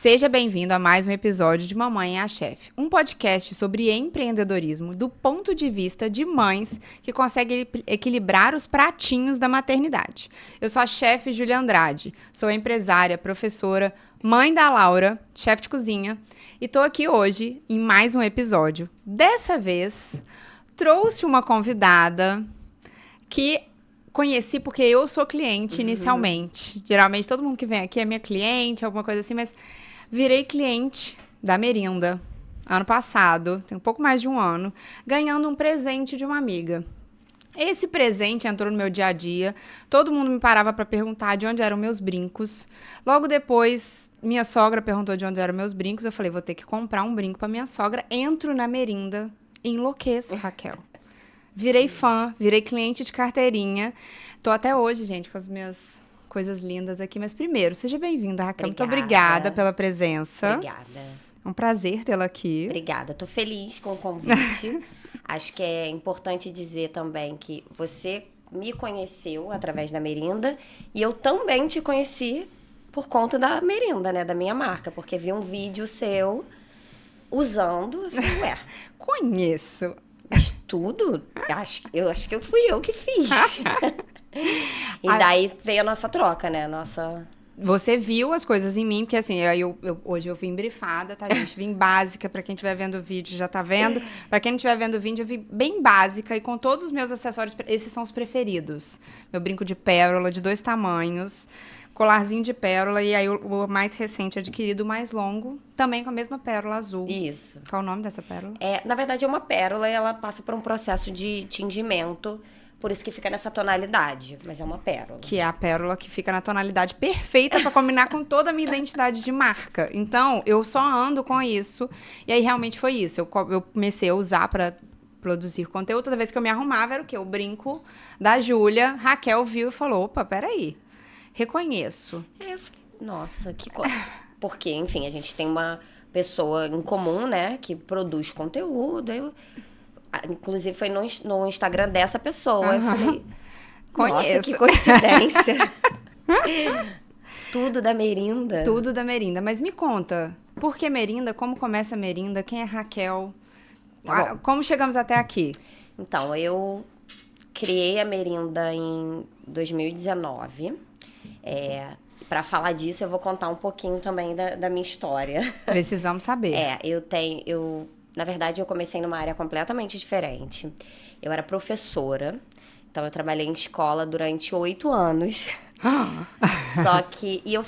Seja bem-vindo a mais um episódio de Mamãe é a Chefe, um podcast sobre empreendedorismo do ponto de vista de mães que conseguem equilibrar os pratinhos da maternidade. Eu sou a chefe Júlia Andrade, sou empresária, professora, mãe da Laura, chefe de cozinha, e tô aqui hoje em mais um episódio. Dessa vez, trouxe uma convidada que conheci porque eu sou cliente inicialmente. Geralmente todo mundo que vem aqui é minha cliente, alguma coisa assim, mas virei cliente da Merinda ano passado, tem um pouco mais de um ano, ganhando um presente de uma amiga. Esse presente entrou no meu dia a dia, todo mundo me parava para perguntar de onde eram meus brincos. Logo depois, minha sogra perguntou de onde eram meus brincos, eu falei, vou ter que comprar um brinco para minha sogra. Entro na Merinda, enlouqueço, Raquel. Virei fã, virei cliente de carteirinha. Tô até hoje, gente, com as minhas coisas lindas aqui. Mas primeiro, seja bem-vinda, Raquel. Muito obrigada pela presença. Obrigada. É um prazer tê-la aqui. Obrigada. Tô feliz com o convite. Acho que é importante dizer também que você me conheceu através da Merinda e eu também te conheci por conta da Merinda, né? Da minha marca. Porque vi um vídeo seu usando. Eu falei, ué. Conheço. Mas tudo? Eu acho que fui eu que fiz. E daí veio a nossa troca, né? Você viu as coisas em mim, porque assim, hoje eu vim brifada, tá, gente? Vim básica, pra quem estiver vendo o vídeo já tá vendo. Pra quem não estiver vendo o vídeo, eu vim bem básica e com todos os meus acessórios, esses são os preferidos. Meu brinco de pérola, de 2 tamanhos, colarzinho de pérola, e aí o mais recente adquirido, o mais longo, também com a mesma pérola azul. Isso. Qual o nome dessa pérola? Na verdade, é uma pérola e ela passa por um processo de tingimento, por isso que fica nessa tonalidade, mas é uma pérola. Que é a pérola que fica na tonalidade perfeita pra combinar com toda a minha identidade de marca. Então, eu só ando com isso. E aí, realmente foi isso. Eu comecei a usar pra produzir conteúdo. Toda vez que eu me arrumava, era o quê? O brinco da Júlia. Raquel viu e falou, opa, peraí. Reconheço. Eu falei, nossa, que coisa. Porque, enfim, a gente tem uma pessoa em comum, né, que produz conteúdo. Inclusive, foi no Instagram dessa pessoa. Eu falei, nossa, que coincidência. Tudo da Merinda. Tudo da Merinda. Mas me conta, por que Merinda? Como começa a Merinda? Quem é Raquel? Como chegamos até aqui? Então, eu criei a Merinda em 2019. Para falar disso, eu vou contar um pouquinho também da minha história. Precisamos saber. Na verdade, eu comecei numa área completamente diferente. Eu era professora, então eu trabalhei em escola durante 8 anos. Só que, eu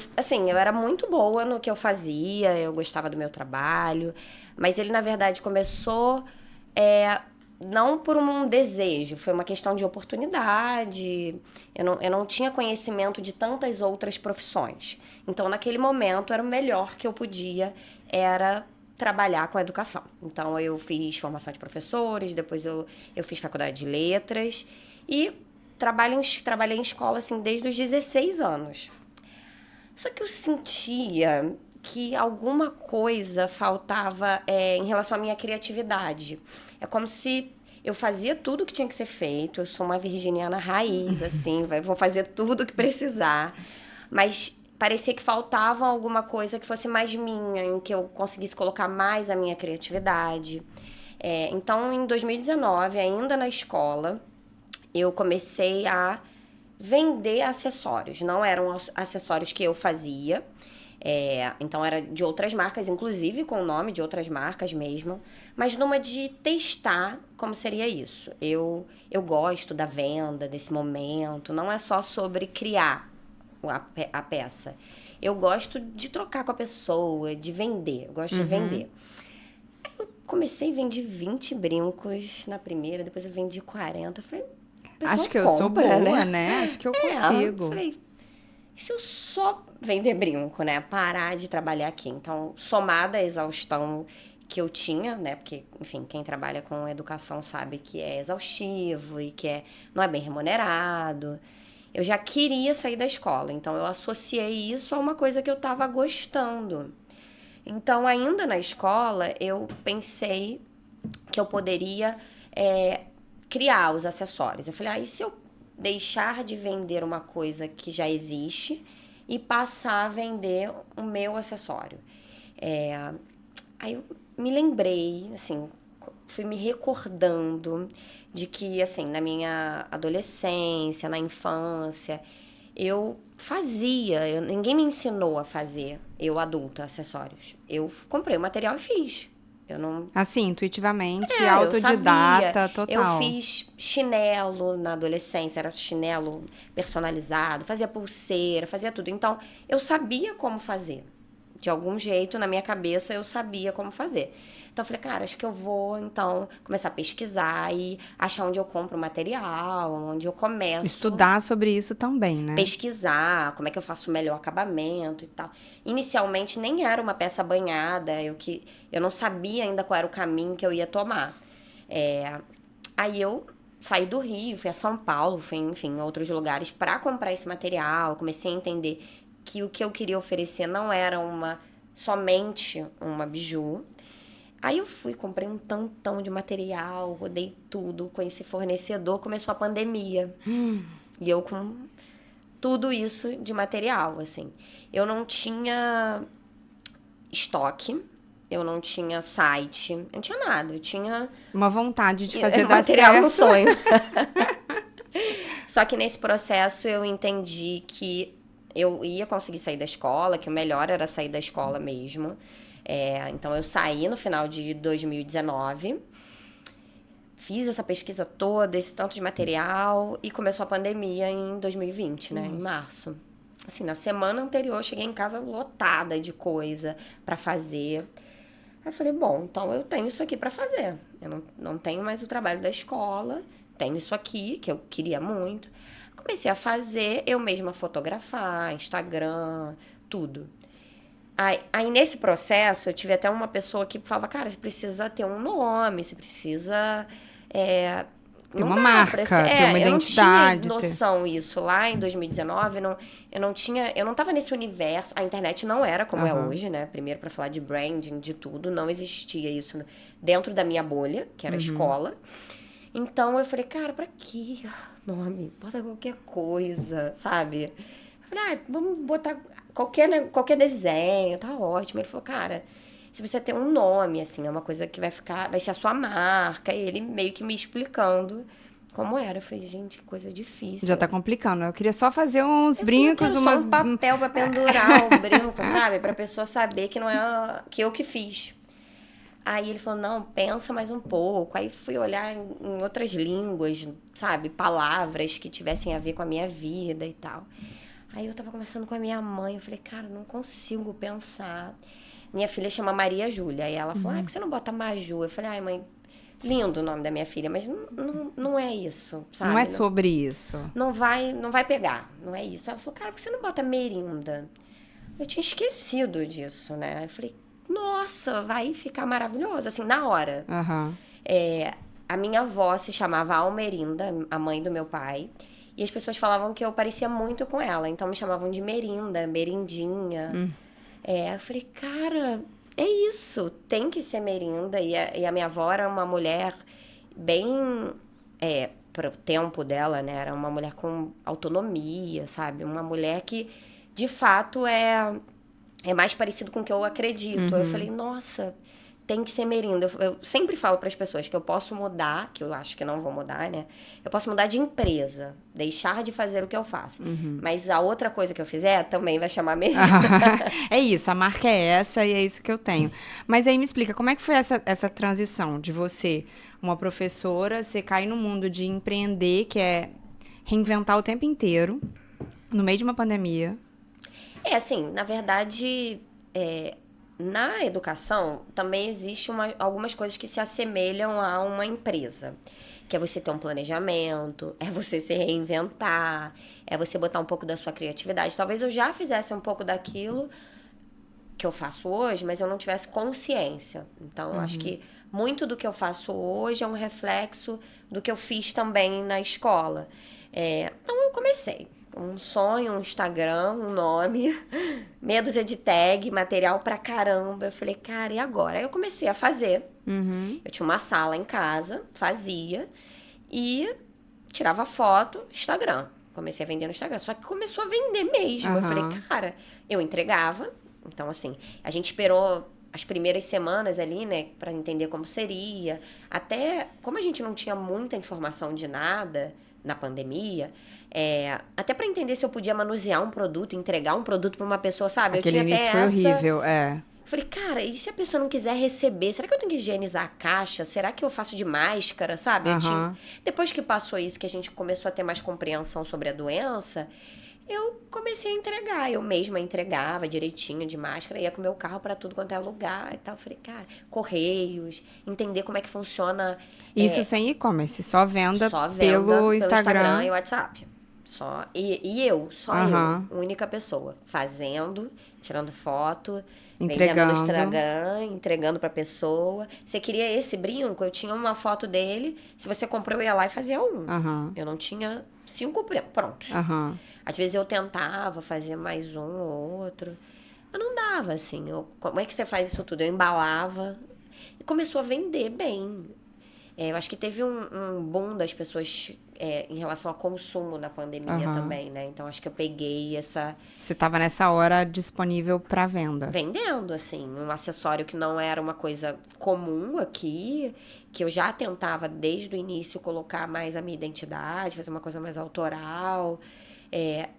era muito boa no que eu fazia, eu gostava do meu trabalho, mas ele, na verdade, começou não por um desejo, foi uma questão de oportunidade. Eu não tinha conhecimento de tantas outras profissões. Então, naquele momento, era o melhor que eu podia, era trabalhar com a educação. Então, eu fiz formação de professores, depois eu fiz faculdade de letras e trabalhei em escola assim, desde os 16 anos. Só que eu sentia que alguma coisa faltava em relação à minha criatividade. É como se eu fazia tudo o que tinha que ser feito, eu sou uma virginiana raiz, assim, vou fazer tudo o que precisar, mas parecia que faltava alguma coisa que fosse mais minha, em que eu conseguisse colocar mais a minha criatividade. Então, em 2019, ainda na escola, eu comecei a vender acessórios. Não eram acessórios que eu fazia. Então, era de outras marcas, inclusive com o nome de outras marcas mesmo. Mas numa de testar como seria isso. Eu gosto da venda, desse momento. Não é só sobre criar a peça. Eu gosto de trocar com a pessoa, de vender. Eu gosto de vender. Aí eu comecei a vender 20 brincos na primeira, depois eu vendi 40. Eu falei, acho que eu sou boa, né? Acho que eu consigo. Eu falei, e se eu só vender brinco, né? Parar de trabalhar aqui. Então, somada à exaustão que eu tinha, né? Porque, enfim, quem trabalha com educação sabe que é exaustivo e que não é bem remunerado. Eu já queria sair da escola, então eu associei isso a uma coisa que eu estava gostando. Então, ainda na escola, eu pensei que eu poderia criar os acessórios. Eu falei, e se eu deixar de vender uma coisa que já existe e passar a vender o meu acessório? Aí eu me lembrei, assim, fui me recordando de que, assim, na minha adolescência, na infância, eu fazia, ninguém me ensinou a fazer, eu adulta, acessórios. Eu comprei o material e fiz. Eu não. Assim, intuitivamente, Eu sabia. autodidata, Eu total. fiz chinelo na adolescência, era chinelo personalizado, fazia pulseira, fazia tudo. Então, eu sabia como fazer. De algum jeito, na minha cabeça, eu sabia como fazer. Então, eu falei, cara, acho que eu vou, então, começar a pesquisar e achar onde eu compro o material, onde eu começo. Estudar sobre isso também, né? Pesquisar como é que eu faço o melhor acabamento e tal. Inicialmente, nem era uma peça banhada, eu não sabia ainda qual era o caminho que eu ia tomar. Aí eu saí do Rio, fui a São Paulo, fui, enfim, em outros lugares para comprar esse material. Comecei a entender que o que eu queria oferecer não era somente uma biju. Aí eu fui, comprei um tantão de material, rodei tudo, conheci fornecedor, começou a pandemia. E eu com tudo isso de material, assim. Eu não tinha estoque, eu não tinha site, eu não tinha nada, eu tinha Uma vontade de fazer dar material certo. no sonho. Só que nesse processo eu entendi que eu ia conseguir sair da escola, que o melhor era sair da escola mesmo. Então eu saí no final de 2019, fiz essa pesquisa toda, esse tanto de material, e começou a pandemia em 2020, né? Em março. Assim, na semana anterior eu cheguei em casa lotada de coisa pra fazer. Aí eu falei, bom, então eu tenho isso aqui pra fazer. Eu não tenho mais o trabalho da escola, tenho isso aqui, que eu queria muito. Comecei a fazer, eu mesma fotografar, Instagram, tudo. Aí nesse processo, eu tive até uma pessoa que falava, cara, você precisa ter um nome, você precisa... Ter uma marca, ter uma identidade. Eu não tinha noção isso. Lá em 2019, eu não tava nesse universo. A internet não era como é hoje, né? Primeiro, para falar de branding, de tudo, não existia isso dentro da minha bolha, que era a escola. Então, eu falei, cara, pra que nome? Bota qualquer coisa, sabe? Eu falei, vamos botar qualquer desenho, tá ótimo. Ele falou, cara, você precisa ter um nome, assim, é uma coisa que vai ser a sua marca. E ele meio que me explicando como era. Eu falei, gente, que coisa difícil. Já tá complicando. Eu queria só fazer uns Eu brincos, falei, umas... só um papel pra pendurar o brinco, sabe? Pra pessoa saber que não é que eu que fiz. Aí ele falou, não, pensa mais um pouco. Aí fui olhar em outras línguas, sabe? Palavras que tivessem a ver com a minha vida e tal. Aí eu tava conversando com a minha mãe, eu falei, cara, não consigo pensar. Minha filha chama Maria Júlia. Aí ela falou, por que você não bota Maju? Eu falei, mãe, lindo o nome da minha filha, mas não é isso, sabe? Não é sobre isso. Não vai pegar, não é isso. Ela falou, cara, por que você não bota Merinda? Eu tinha esquecido disso, né? Aí eu falei, nossa, vai ficar maravilhoso, assim, na hora. A minha avó se chamava Almerinda, a mãe do meu pai, e as pessoas falavam que eu parecia muito com ela, então me chamavam de Merinda, Merindinha. Eu falei, cara, é isso, tem que ser Merinda, e a minha avó era uma mulher bem, pro tempo dela, né, era uma mulher com autonomia, sabe, uma mulher que, de fato, é mais parecido com o que eu acredito. Eu falei, nossa, tem que ser Merinda. Eu sempre falo para as pessoas que eu posso mudar, que eu acho que não vou mudar, né? Eu posso mudar de empresa, deixar de fazer o que eu faço. Mas a outra coisa que eu fizer também vai chamar Merinda. É isso, a marca é essa e é isso que eu tenho. Mas aí me explica, como é que foi essa transição de você, uma professora, você cair no mundo de empreender, que é reinventar o tempo inteiro, no meio de uma pandemia? Assim, na verdade, na educação também existe algumas coisas que se assemelham a uma empresa. Que é você ter um planejamento, é você se reinventar, é você botar um pouco da sua criatividade. Talvez eu já fizesse um pouco daquilo que eu faço hoje, mas eu não tivesse consciência. Então, eu acho que muito do que eu faço hoje é um reflexo do que eu fiz também na escola. Então, eu comecei. Um sonho, um Instagram, um nome, meia dúzia de tag, material pra caramba. Eu falei, cara, e agora? Aí eu comecei a fazer. Eu tinha uma sala em casa, fazia e tirava foto, Instagram. Comecei a vender no Instagram, só que começou a vender mesmo. Eu falei, cara, eu entregava. Então, assim, a gente esperou as primeiras semanas ali, né, para entender como seria. Até, como a gente não tinha muita informação de nada na pandemia, até para entender se eu podia manusear um produto, entregar um produto para uma pessoa, sabe? Aquele eu tinha início até foi essa... horrível, Eu falei, cara, e se a pessoa não quiser receber? Será que eu tenho que higienizar a caixa? Será que eu faço de máscara, sabe? Depois que passou isso, que a gente começou a ter mais compreensão sobre a doença, eu comecei a entregar. Eu mesma entregava direitinho de máscara, ia com o meu carro para tudo quanto é lugar e tal. Eu falei, cara, correios, entender como é que funciona. Isso sem e-commerce, só venda Pelo pelo Instagram e WhatsApp. Só. Eu, única pessoa, fazendo, tirando foto, vendendo no Instagram, entregando pra pessoa. Você queria esse brinco? Eu tinha uma foto dele. Se você comprou, eu ia lá e fazia um. Eu não tinha 5 prontos. Às vezes eu tentava fazer mais um ou outro. Mas não dava, assim. Como é que você faz isso tudo? Eu embalava e começou a vender bem. Eu acho que teve um boom das pessoas em relação ao consumo na pandemia também, né? Então, acho que eu peguei essa... Você estava nessa hora disponível para venda. Vendendo, assim, um acessório que não era uma coisa comum aqui, que eu já tentava desde o início colocar mais a minha identidade, fazer uma coisa mais autoral.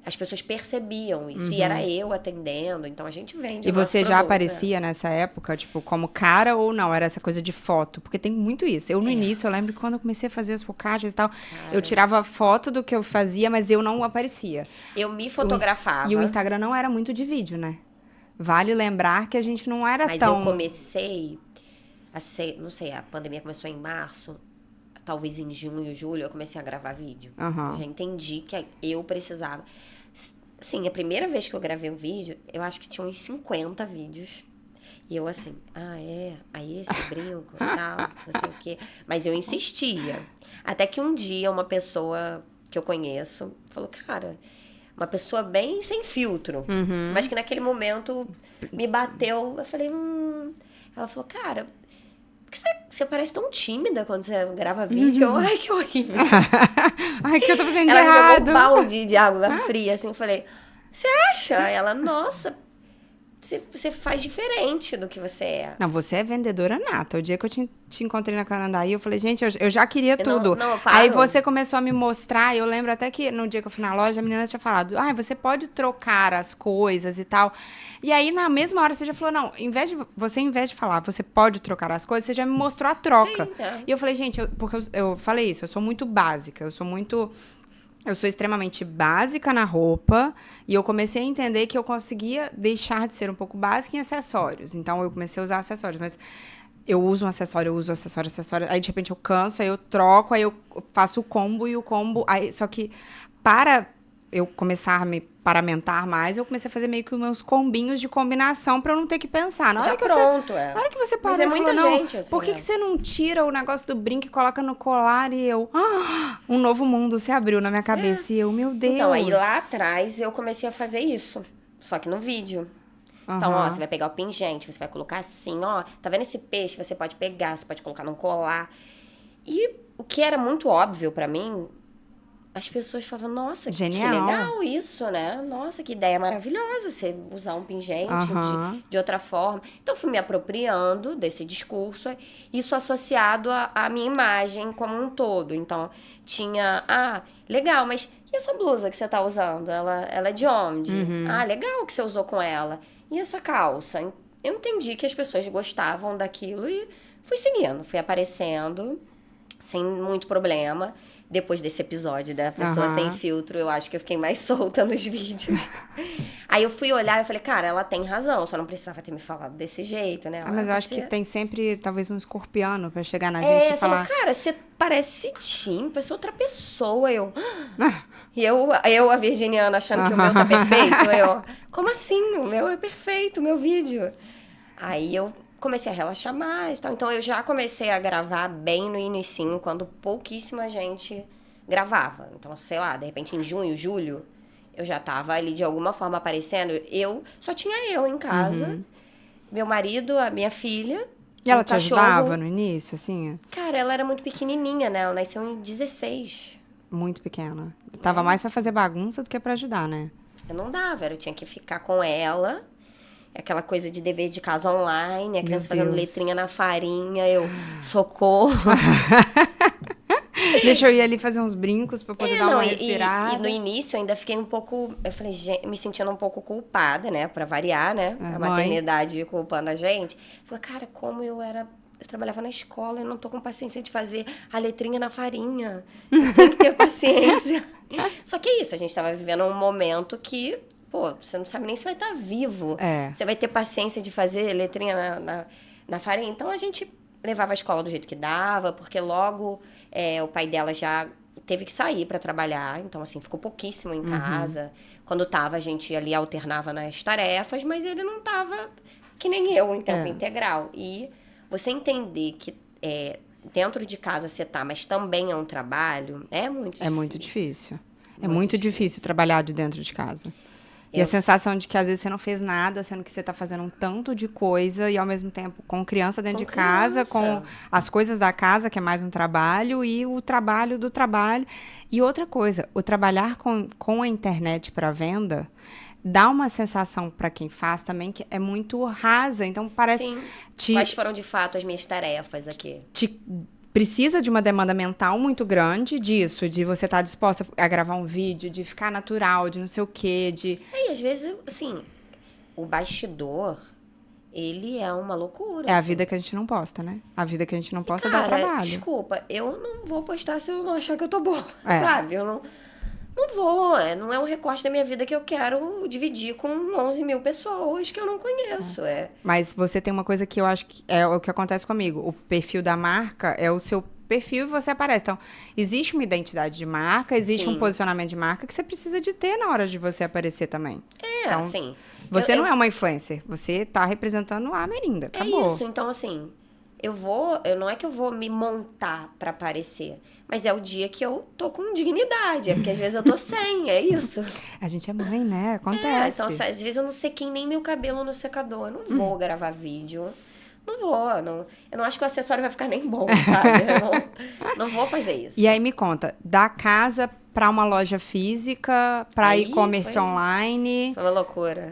As pessoas percebiam isso, e era eu atendendo, então a gente vende. E você já aparecia nessa época, tipo, como cara ou não? Era essa coisa de foto? Porque tem muito isso. Eu, no início, eu lembro que quando eu comecei a fazer as focagens e tal, eu tirava foto do que eu fazia, mas eu não aparecia. Eu me fotografava. E o Instagram não era muito de vídeo, né? Vale lembrar que a gente não era mas tão... Mas eu comecei não sei, a pandemia começou em março. Talvez em junho, julho, eu comecei a gravar vídeo. Eu já entendi que eu precisava. Sim, a primeira vez que eu gravei um vídeo, eu acho que tinha uns 50 vídeos. E eu assim, aí esse brinco e tal, não sei o quê. Mas eu insistia. Até que um dia uma pessoa que eu conheço falou, cara, uma pessoa bem sem filtro. Mas que naquele momento me bateu. Eu falei, Ela falou, cara... Você parece tão tímida quando você grava vídeo. Ai, que horrível. Ai, que eu tô fazendo ela errado. Ela jogou um balde de água fria, assim. Eu falei, você acha? Ela, nossa, você faz diferente do que você é. Não, você é vendedora nata. O dia que eu te encontrei na Canandaí, eu falei, gente, eu já queria tudo. Não, aí você começou a me mostrar, eu lembro até que no dia que eu fui na loja, a menina tinha falado, você pode trocar as coisas e tal. E aí, na mesma hora, você já falou, não, em vez de falar, você pode trocar as coisas, você já me mostrou a troca. Sim, E eu falei, gente, porque eu falei isso, eu sou muito básica, eu sou extremamente básica na roupa e eu comecei a entender que eu conseguia deixar de ser um pouco básica em acessórios. Então, eu comecei a usar acessórios, mas eu uso um acessório, aí de repente eu canso, aí eu troco, aí eu faço o combo e o combo... Aí, só que para eu começar a me paramentar mais, eu comecei a fazer meio que os meus combinhos de combinação pra eu não ter que pensar. Na hora que na hora que você parou, mas muita gente, assim, por que você não tira o negócio do brinco e coloca no colar? E eu, um novo mundo se abriu na minha cabeça. E eu, meu Deus. Então, aí lá atrás eu comecei a fazer isso, só que no vídeo. Então, você vai pegar o pingente, você vai colocar assim, tá vendo esse peixe? Você pode pegar, você pode colocar num colar. E o que era muito óbvio pra mim, as pessoas falavam, nossa, genial. Que legal isso, né? Nossa, que ideia maravilhosa você usar um pingente de outra forma. Então, eu fui me apropriando desse discurso, isso associado à minha imagem como um todo. Então, tinha, legal, mas e essa blusa que você tá usando? Ela é de onde? Legal que você usou com ela. E essa calça? Eu entendi que as pessoas gostavam daquilo e fui seguindo, fui aparecendo sem muito problema. Depois desse episódio da pessoa sem filtro, eu acho que eu fiquei mais solta nos vídeos. Aí eu fui olhar e falei, cara, ela tem razão, só não precisava ter me falado desse jeito, né? Mas eu acho que tem sempre, talvez, um escorpiano pra chegar na gente e falar... Falou, cara, você parece Tim, parece outra pessoa. E eu, a virginiana, achando que o meu tá perfeito. Como assim? O meu é perfeito, o meu vídeo. Aí eu comecei a relaxar mais, tal. Então eu já comecei a gravar bem no inicinho, quando pouquíssima gente gravava. Então, sei lá, de repente em junho, julho, eu já tava ali de alguma forma aparecendo. Só tinha eu em casa, meu marido, a minha filha. E ela te ajudava no início, assim? Cara, ela era muito pequenininha, né? Ela nasceu em 16. Muito pequena. Tava mais pra fazer bagunça do que pra ajudar, né? Eu não dava, eu tinha que ficar com ela. aquela coisa de dever de casa online, a criança Meu fazendo Deus. letrinha na farinha, eu, socorro. Deixa eu ir ali fazer uns brincos pra poder dar uma E respirada. no início eu ainda fiquei um pouco, eu falei, me sentindo um pouco culpada, né, pra variar, né, a mãe. maternidade culpando a gente. Falei, cara, como eu trabalhava na escola e não tô com paciência de fazer a letrinha na farinha. Você tem que ter paciência. Só que é isso, a gente tava vivendo um momento que, pô, você não sabe nem se vai estar vivo. É. Você vai ter paciência de fazer letrinha na farinha. Então a gente levava a escola do jeito que dava, porque logo o pai dela já teve que sair para trabalhar, então assim, ficou pouquíssimo em casa. Quando tava, a gente ali alternava nas tarefas, mas ele não tava que nem eu, em tempo integral. E você entender que dentro de casa você tá, mas também é um trabalho, é muito difícil. É muito difícil. É muito difícil trabalhar de dentro de casa. E a sensação de que às vezes você não fez nada, sendo que você tá fazendo um tanto de coisa e ao mesmo tempo com criança dentro de casa, com as coisas da casa, que é mais um trabalho, e o trabalho do trabalho. E outra coisa, o trabalhar com a internet para venda dá uma sensação para quem faz também que é muito rasa. Então parece... Sim. Quais foram de fato as minhas tarefas aqui? Precisa de uma demanda mental muito grande disso, de você estar disposta a gravar um vídeo, de ficar natural, de não sei o quê, de... E às vezes, assim, o bastidor, ele é uma loucura. É a assim. vida que a gente não posta, né? A vida que a gente não posta Cara, dá trabalho. desculpa, eu não vou postar se eu não achar que eu tô boa, É. sabe? Eu não vou, não é um recorte da minha vida que eu quero dividir com 11 mil pessoas que eu não conheço, Mas você tem uma coisa que eu acho que é o que acontece comigo. O perfil da marca é o seu perfil e você aparece. Então, existe uma identidade de marca, existe um posicionamento de marca que você precisa de ter na hora de você aparecer também. Então, assim... você não é uma influencer, você tá representando a Merinda, acabou. É isso, então assim, não é que eu vou me montar pra aparecer, mas é o dia que eu tô com dignidade, porque às vezes eu tô sem, é isso. A gente é mãe, né? Acontece. Então às vezes eu não sequei nem meu cabelo no secador, eu não vou gravar vídeo, não vou, eu não acho que o acessório vai ficar nem bom, sabe? Eu não vou fazer isso. E aí me conta, da casa para uma loja física, para e-commerce online. Foi uma loucura.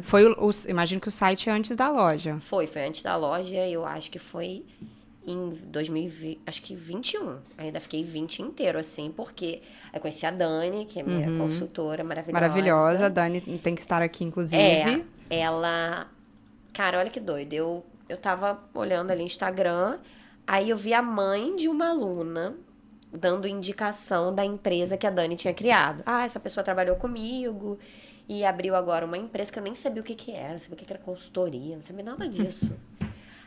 Imagino que o site é antes da loja. Foi antes da loja, eu acho que foi em 2020, acho que 21. Ainda fiquei 20 inteiro, assim, porque aí conheci a Dani, que é minha consultora maravilhosa. Maravilhosa, a Dani tem que estar aqui, inclusive. Ela... Cara, olha que doido. Eu tava olhando ali no Instagram, aí eu vi a mãe de uma aluna dando indicação da empresa que a Dani tinha criado. Ah, essa pessoa trabalhou comigo e abriu agora uma empresa que eu nem sabia o que era, não sabia o que era consultoria, não sabia nada disso.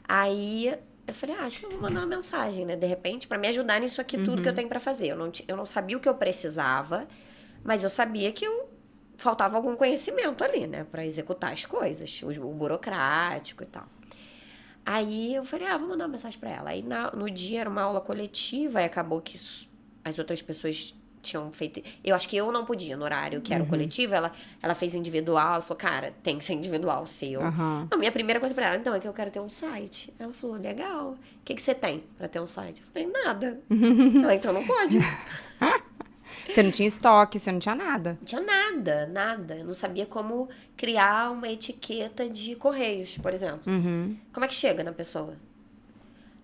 Aí eu falei, acho que eu vou mandar uma mensagem, né? De repente, pra me ajudar nisso aqui, tudo que eu tenho pra fazer. Eu não sabia o que eu precisava, mas eu sabia que faltava algum conhecimento ali, né? Pra executar as coisas, o burocrático e tal. Aí eu falei, vou mandar uma mensagem pra ela. Aí no dia era uma aula coletiva e acabou que as outras pessoas tinham feito... Eu acho que eu não podia no horário que era o coletivo. Ela fez individual, ela falou, cara, tem que ser individual o seu. A minha primeira coisa pra ela, então, é que eu quero ter um site. Ela falou, legal. O que você tem pra ter um site? Eu falei, nada. Ela, então não pode. Você não tinha estoque, você não tinha nada. Não tinha nada. Eu não sabia como criar uma etiqueta de correios, por exemplo. Como é que chega na pessoa?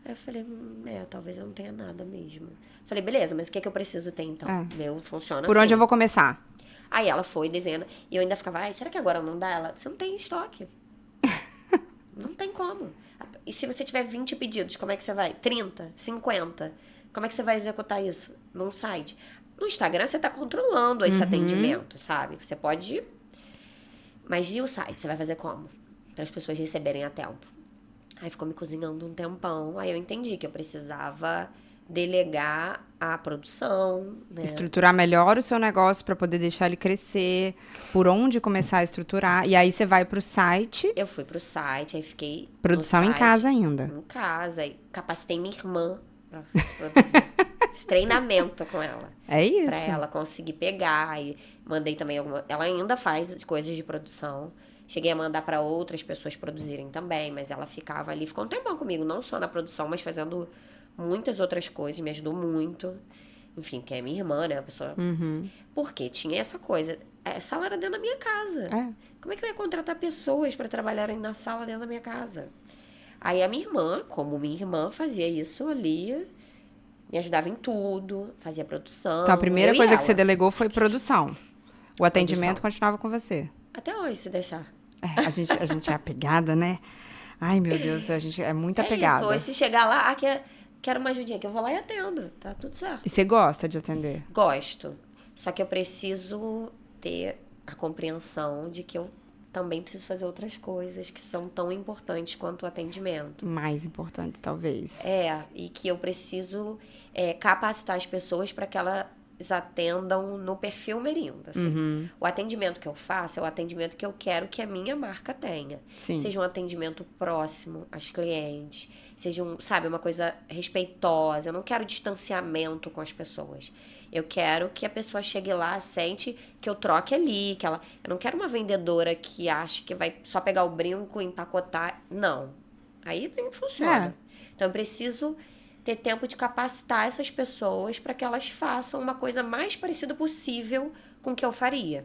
Aí eu falei, talvez eu não tenha nada mesmo. Falei, beleza, mas o que é que eu preciso ter então? Meu, funciona Por assim. onde eu vou começar? Aí ela foi desenhando. E eu ainda ficava, será que agora não dá? Ela, você não tem estoque. Não tem como. E se você tiver 20 pedidos, como é que você vai? 30, 50. Como é que você vai executar isso? Num site. No Instagram, você tá controlando esse atendimento, sabe? Você pode... Mas e o site? Você vai fazer como? Para as pessoas receberem a tempo. Aí ficou me cozinhando um tempão. Aí eu entendi que eu precisava delegar a produção, né? Estruturar melhor o seu negócio para poder deixar ele crescer. Por onde começar a estruturar. E aí você vai pro site. Eu fui pro site, aí fiquei... Produção em casa ainda. Em casa. Aí capacitei minha irmã pra produzir. Fiz treinamento com ela. É isso. Pra ela conseguir pegar. E mandei também ela ainda faz coisas de produção. Cheguei a mandar pra outras pessoas produzirem também. Mas ela ficava ali. Ficou um tempão comigo. Não só na produção, mas fazendo muitas outras coisas. Me ajudou muito. Enfim, porque é minha irmã, né? A pessoa... Porque tinha essa coisa. A sala era dentro da minha casa. Como é que eu ia contratar pessoas para trabalharem na sala dentro da minha casa? Aí a minha irmã, como minha irmã, fazia isso ali, me ajudava em tudo, fazia produção. Então, a primeira eu coisa e que você ela. delegou foi produção. O atendimento Produção. continuava com você. Até hoje, se deixar. A gente é apegada, né? Ai, meu Deus, a gente é muito É isso, apegada. hoje se chegar lá, quero uma ajudinha, que eu vou lá e atendo, tá tudo certo. E você gosta de atender? Gosto, só que eu preciso ter a compreensão de que eu também preciso fazer outras coisas que são tão importantes quanto o atendimento. Mais importante, talvez. E que eu preciso capacitar as pessoas para que elas atendam no perfil Merinda, assim. O atendimento que eu faço é o atendimento que eu quero que a minha marca tenha. Sim. Seja um atendimento próximo às clientes, seja uma coisa respeitosa. Eu não quero distanciamento com as pessoas. Eu quero que a pessoa chegue lá, sente que eu troque ali, eu não quero uma vendedora que acha que vai só pegar o brinco e empacotar. Não. Aí não funciona. Então eu preciso ter tempo de capacitar essas pessoas para que elas façam uma coisa mais parecida possível com o que eu faria.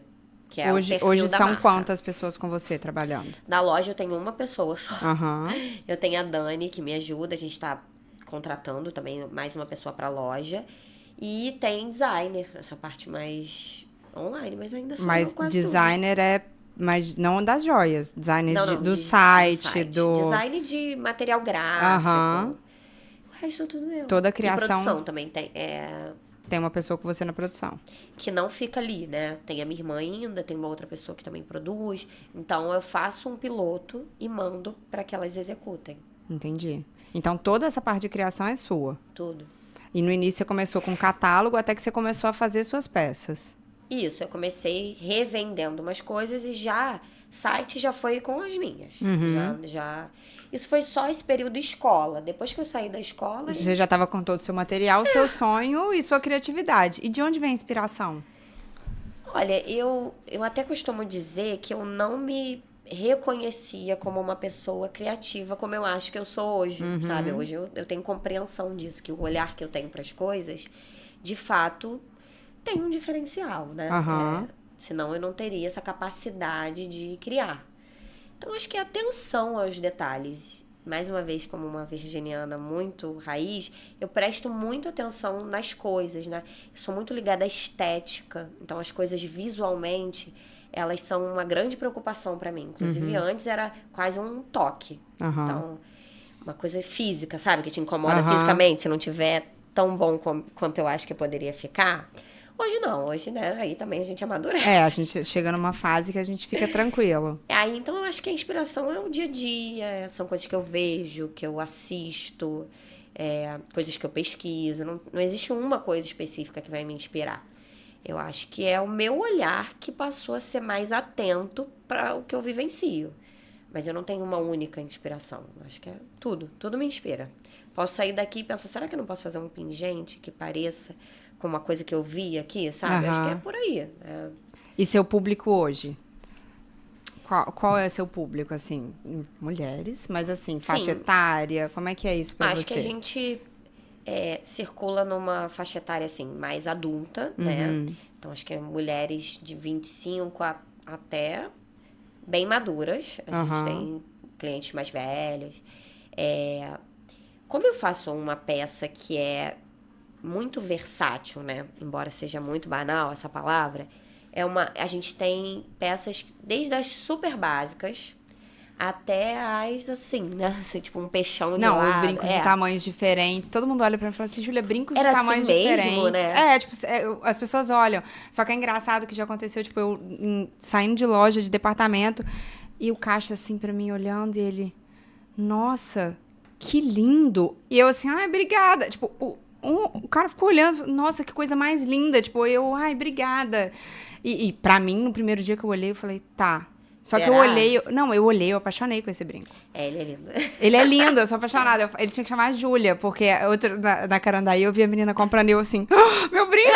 Que é Hoje da são marca. quantas pessoas com você trabalhando? Na loja eu tenho uma pessoa só. Uhum. Eu tenho a Dani, que me ajuda. A gente está contratando também mais uma pessoa para a loja. E tem designer, essa parte mais online, mas ainda sou Mas eu quase designer mas não das joias. Designer tudo. do site, Design de material gráfico. Aham. O resto é tudo eu. Toda a E criação produção também tem. tem uma pessoa com você na produção. Que não fica ali, né? Tem a minha irmã ainda, tem uma outra pessoa que também produz. Então eu faço um piloto e mando para que elas executem. Entendi. Então toda essa parte de criação é sua. Tudo. E no início você começou com catálogo até que você começou a fazer suas peças. Isso, eu comecei revendendo umas coisas e site já foi com as minhas. Isso foi só esse período escola. Depois que eu saí da escola... Você já estava com todo o seu material, seu sonho e sua criatividade. E de onde vem a inspiração? Olha, eu até costumo dizer que eu não me reconhecia como uma pessoa criativa como eu acho que eu sou hoje, sabe? Hoje eu tenho compreensão disso, que o olhar que eu tenho para as coisas, de fato, tem um diferencial, né? Senão eu não teria essa capacidade de criar. Então, acho que a atenção aos detalhes, mais uma vez, como uma virginiana muito raiz, eu presto muito atenção nas coisas, né? Eu sou muito ligada à estética, então as coisas visualmente, elas são uma grande preocupação para mim. Inclusive, antes era quase um toque. Então, uma coisa física, sabe? Que te incomoda fisicamente, se não tiver tão bom quanto eu acho que poderia ficar. Hoje não, hoje, né, aí também a gente amadurece. A gente chega numa fase que a gente fica tranquilo. Aí, então, eu acho que a inspiração é o dia a dia, são coisas que eu vejo, que eu assisto, coisas que eu pesquiso. Não existe uma coisa específica que vai me inspirar. Eu acho que é o meu olhar que passou a ser mais atento para o que eu vivencio. Mas eu não tenho uma única inspiração. Eu acho que é tudo me inspira. Posso sair daqui e pensar, será que eu não posso fazer um pingente que pareça com uma coisa que eu vi aqui, sabe? Acho que é por aí. E seu público hoje? Qual é seu público, assim? Mulheres, mas assim, faixa etária? Como é que é isso pra você? Acho que a gente circula numa faixa etária, assim, mais adulta, né? Então, acho que é mulheres de 25 até bem maduras. A gente tem clientes mais velhos. Como eu faço uma peça que é muito versátil, né? Embora seja muito banal essa palavra, a gente tem peças desde as super básicas até as, assim, né? Assim, tipo um peixão de lado. Não, os brincos de tamanhos diferentes. Todo mundo olha pra mim e fala assim, Júlia, brincos Era de tamanhos assim diferentes. mesmo, né? As pessoas olham. Só que é engraçado que já aconteceu, tipo, eu saindo de loja, de departamento, e o caixa, assim, pra mim, olhando, e ele, nossa, que lindo. E eu assim, ai, obrigada. Tipo, o cara ficou olhando, nossa, que coisa mais linda. Tipo, ai, obrigada. E pra mim, no primeiro dia que eu olhei, eu falei, tá. Só que eu olhei, eu apaixonei com esse brinco. Ele é lindo. Ele é lindo, eu sou apaixonada. Ele tinha que chamar a Júlia, porque na Carandaí eu vi a menina comprando e eu assim, meu brinco!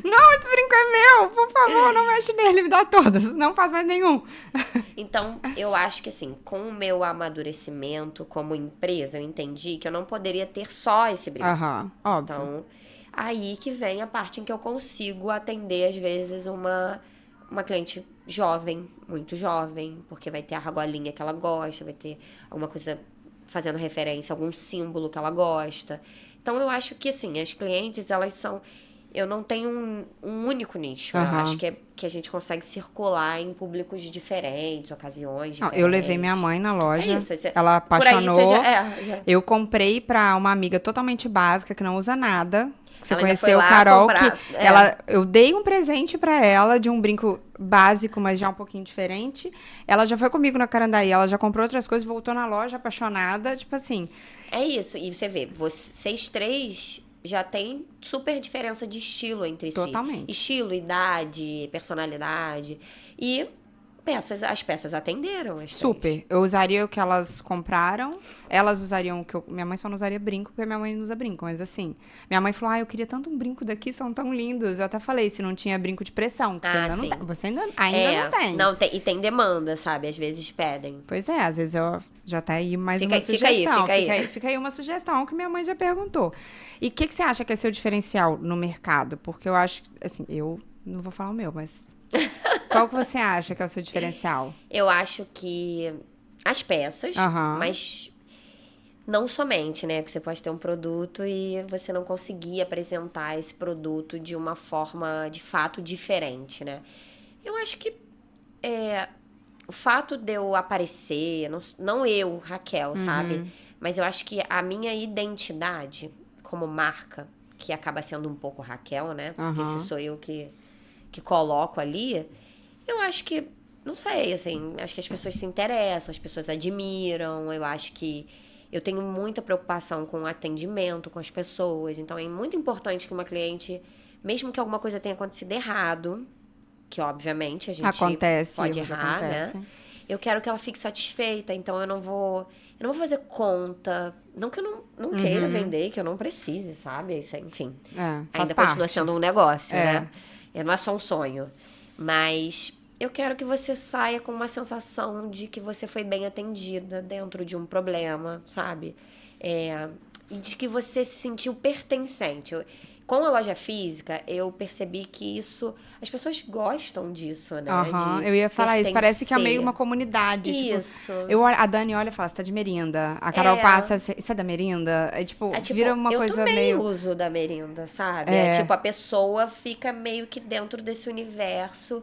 Não, esse brinco é meu, por favor, não mexe nele, me dá todos, não faz mais nenhum. Então, eu acho que assim, com o meu amadurecimento como empresa, eu entendi que eu não poderia ter só esse brinco. Óbvio. Então, aí que vem a parte em que eu consigo atender, às vezes, uma uma cliente jovem, muito jovem, porque vai ter a argolinha que ela gosta, vai ter alguma coisa fazendo referência a algum símbolo que ela gosta. Então, eu acho que, assim, as clientes, elas são... Eu não tenho um único nicho. Eu acho que a gente consegue circular em públicos de diferentes, ocasiões diferentes. Eu levei minha mãe na loja. É isso. Ela Por aí apaixonou. você já... Eu comprei pra uma amiga totalmente básica, que não usa nada. Você Ela ainda foi conheceu lá Carol, comprar. que eu dei um presente pra ela de um brinco básico, mas já um pouquinho diferente. Ela já foi comigo na Carandaí, ela já comprou outras coisas, voltou na loja apaixonada, tipo assim. É isso. E você vê, vocês três já tem super diferença de estilo entre si. Totalmente. Estilo, idade, personalidade. E as peças atenderam. Super. Eu usaria o que elas compraram. Elas usariam o que eu... Minha mãe só não usaria brinco, porque minha mãe não usa brinco. Mas assim, minha mãe falou, eu queria tanto um brinco daqui, são tão lindos. Eu até falei, se não tinha brinco de pressão, que você ainda não tem. Você ainda não tem. Não tem. E tem demanda, sabe? Às vezes pedem. Pois é, às vezes eu já tá aí mais uma sugestão. Fica aí uma sugestão que minha mãe já perguntou. E o que você acha que é seu diferencial no mercado? Porque eu acho, assim, eu não vou falar o meu, mas qual que você acha que é o seu diferencial? Eu acho que as peças, mas não somente, né? Porque você pode ter um produto e você não conseguir apresentar esse produto de uma forma, de fato, diferente, né? Eu acho que o fato de eu aparecer, não eu, Raquel, sabe? Mas eu acho que a minha identidade como marca, que acaba sendo um pouco Raquel, né? Porque se sou eu que coloco ali, eu acho que, não sei, assim, acho que as pessoas se interessam, as pessoas admiram, eu acho que eu tenho muita preocupação com o atendimento com as pessoas, então é muito importante que uma cliente, mesmo que alguma coisa tenha acontecido errado, que obviamente a gente pode errar, né? Eu quero que ela fique satisfeita, então eu não vou fazer conta, não que eu não queira vender, que eu não precise, sabe? Isso, enfim, ainda continua sendo um negócio, né? Não é só um sonho, mas eu quero que você saia com uma sensação de que você foi bem atendida dentro de um problema, sabe? E de que você se sentiu pertencente. Com a loja física, eu percebi que as pessoas gostam disso, né? Eu ia falar isso, parece que é meio uma comunidade. Isso. Tipo, a Dani olha e fala, você tá de merinda. A Carol passa, isso é da merinda? Tipo, vira uma coisa meio... Eu também uso da merinda, sabe? Tipo, a pessoa fica meio que dentro desse universo.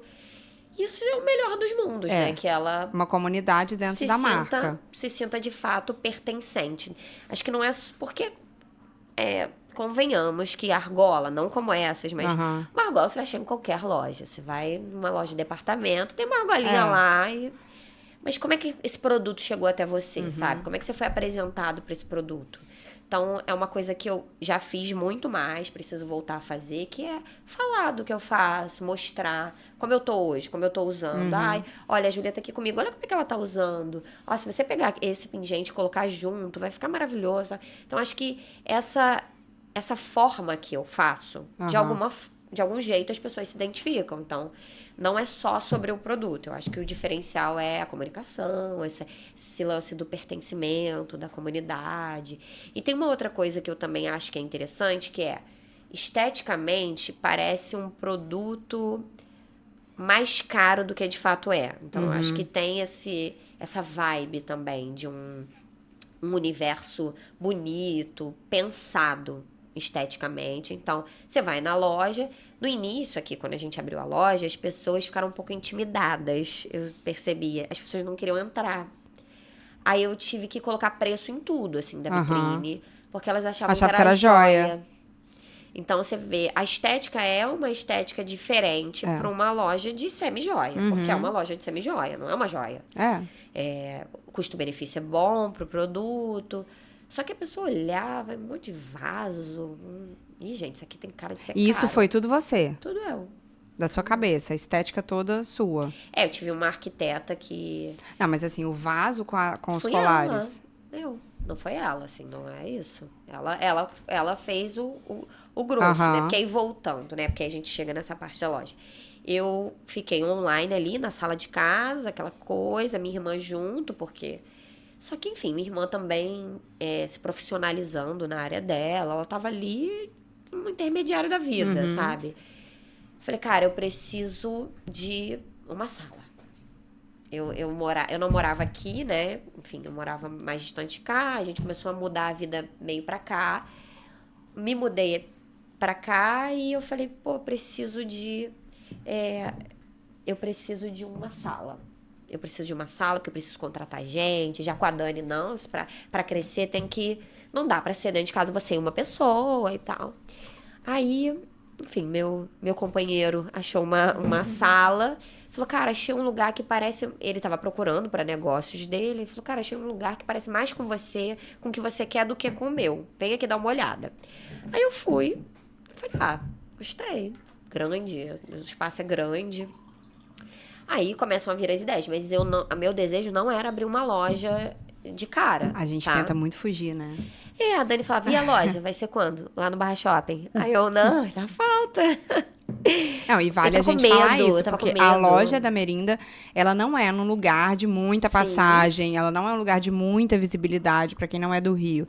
Isso é o melhor dos mundos, né? Que ela... Uma comunidade dentro da marca. Se sinta, de fato, pertencente. Acho que não é... Porque... convenhamos que argola, não como essas, mas uma argola você vai achar em qualquer loja. Você vai numa loja de departamento, tem uma argolinha lá. Mas como é que esse produto chegou até você, sabe? Como é que você foi apresentado para esse produto? Então, é uma coisa que eu já fiz muito mais, preciso voltar a fazer, que é falar do que eu faço, mostrar como eu tô hoje, como eu tô usando. Olha, a Júlia tá aqui comigo, olha como é que ela tá usando. Se você pegar esse pingente e colocar junto, vai ficar maravilhoso. Sabe? Então, acho que essa forma que eu faço, de algum jeito as pessoas se identificam. Então, não é só sobre o produto. Eu acho que o diferencial é a comunicação, esse lance do pertencimento, da comunidade. E tem uma outra coisa que eu também acho que é interessante, que é, esteticamente, parece um produto mais caro do que de fato é. Então, eu acho que tem essa vibe também de um universo bonito, pensado esteticamente. Então, você vai na loja. No início aqui, quando a gente abriu a loja, as pessoas ficaram um pouco intimidadas. Eu percebia. As pessoas não queriam entrar. Aí eu tive que colocar preço em tudo, assim, da vitrine. Porque elas achavam que era joia. Então, você vê, a estética é uma estética diferente para uma loja de semi-joia. Porque é uma loja de semi-joia, não é uma joia. O custo-benefício é bom pro produto. Só que a pessoa olhava, um monte de vaso. Ih, gente, isso aqui tem cara de ser caro. E isso foi tudo você? Tudo eu. Da sua cabeça, a estética toda sua. Eu tive uma arquiteta que... Não, mas assim, o vaso com os colares. Não foi ela, assim, não é isso. Ela fez o grosso, né? Porque aí voltando, né? Porque aí a gente chega nessa parte da loja. Eu fiquei online ali na sala de casa, aquela coisa, minha irmã junto, porque... Só que, enfim, minha irmã também se profissionalizando na área dela. Ela tava ali, um intermediário da vida, sabe? Falei, cara, eu preciso de uma sala. Eu não morava aqui, né? Enfim, eu morava mais distante de cá. A gente começou a mudar a vida meio pra cá. Me mudei pra cá e eu falei, pô, eu preciso de uma sala. Eu preciso de uma sala, porque eu preciso contratar gente. Já com a Dani, não, pra crescer tem que... Não dá pra ser dentro de casa você e uma pessoa e tal. Aí, enfim, meu companheiro achou uma sala. Falou, cara, achei um lugar que parece... Ele tava procurando pra negócios dele. Ele falou, cara, achei um lugar que parece mais com você, com o que você quer, do que com o meu. Vem aqui dar uma olhada. Aí eu fui. Falei, gostei. Grande, o espaço é grande. Aí começam a vir as ideias, mas meu desejo não era abrir uma loja de cara. A gente tá? tenta muito fugir, né? A Dani falava, e a loja? Vai ser quando? Lá no Barra Shopping. Aí eu, não, dá falta. Não, e vale a gente falar isso, porque a loja da Merinda, ela não é num lugar de muita passagem, ela não é um lugar de muita visibilidade pra quem não é do Rio.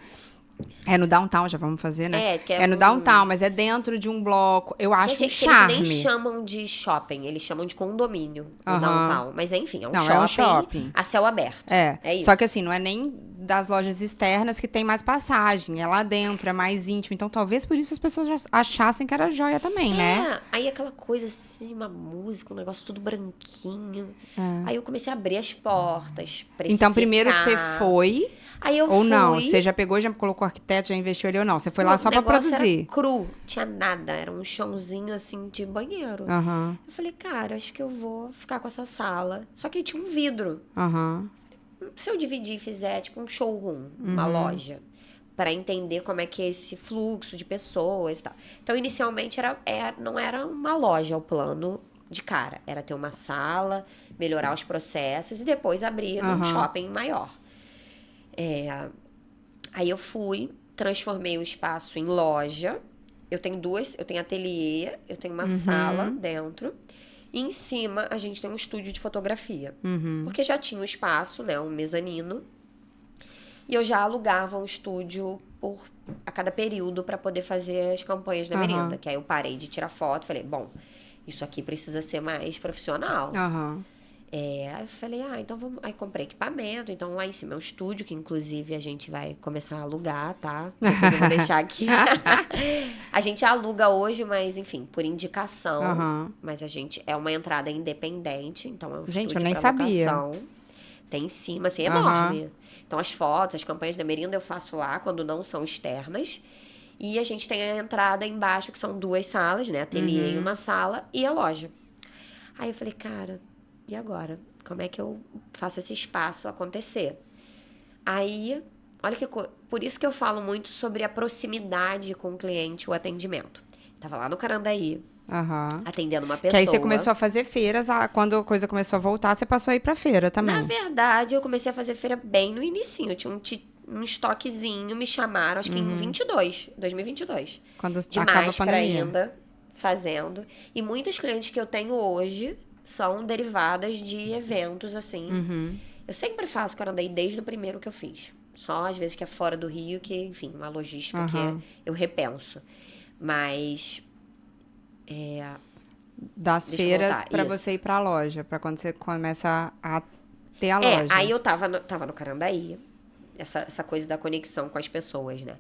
É no downtown, já vamos fazer, né? É no downtown, mas é dentro de um bloco. Eu acho um charme. Eles nem chamam de shopping, eles chamam de condomínio, o downtown. Mas enfim, é um shopping a céu aberto. É isso. Só que assim, não é nem das lojas externas que tem mais passagem. É lá dentro, é mais íntimo. Então talvez por isso as pessoas já achassem que era joia também, né? Aí aquela coisa assim, uma música, um negócio tudo branquinho. Aí eu comecei a abrir as portas, precificar. Então primeiro você foi... Aí eu ou fui... não, você já pegou, já colocou arquiteto, já investiu ali ou não? Você foi lá só pra produzir? Era cru, tinha nada, era um chãozinho assim de banheiro. Eu falei, cara, acho que eu vou ficar com essa sala. Só que tinha um vidro. Se eu dividir e fizer tipo um showroom, uma loja, para entender como é que é esse fluxo de pessoas e tal. Então, inicialmente, não era uma loja o plano de cara. Era ter uma sala, melhorar os processos e depois abrir um shopping maior. Aí eu fui, transformei o espaço em loja. Eu tenho ateliê, eu tenho uma sala dentro. E em cima a gente tem um estúdio de fotografia. Porque já tinha um espaço, né, um mezanino. E eu já alugava um estúdio a cada período para poder fazer as campanhas da Merinda. Que aí eu parei de tirar foto, falei, bom, isso aqui precisa ser mais profissional. Aí eu falei, então vamos... Aí comprei equipamento, então lá em cima é um estúdio, que inclusive a gente vai começar a alugar, tá? Depois eu vou deixar aqui. A gente aluga hoje, mas enfim, por indicação. Mas a gente é uma entrada independente, então é um gente, estúdio eu nem pra sabia. locação. Tem em cima, assim, enorme. Então as fotos, as campanhas da Merinda eu faço lá, quando não são externas. E a gente tem a entrada embaixo, que são 2 salas, né? Ateliê em uma sala e a loja. Aí eu falei, cara... E agora? Como é que eu faço esse espaço acontecer? Aí, olha que coisa. Por isso que eu falo muito sobre a proximidade com o cliente, o atendimento. Tava lá no Carandaí, atendendo uma pessoa. Que aí você começou a fazer feiras, quando a coisa começou a voltar, você passou a ir pra feira também. Na verdade, eu comecei a fazer feira bem no inicinho. Eu tinha um estoquezinho, me chamaram, acho que em 2022. Quando de acaba máscara a pandemia. ainda, fazendo. E muitos clientes que eu tenho hoje... são derivadas de eventos, assim. Eu sempre faço Carandaí desde o primeiro que eu fiz. Só às vezes que é fora do Rio, que, enfim, uma logística que eu repenso. Mas... das feiras pra você ir pra loja, pra quando você começa a ter a loja. Aí eu tava no Carandaí, essa coisa da conexão com as pessoas, né?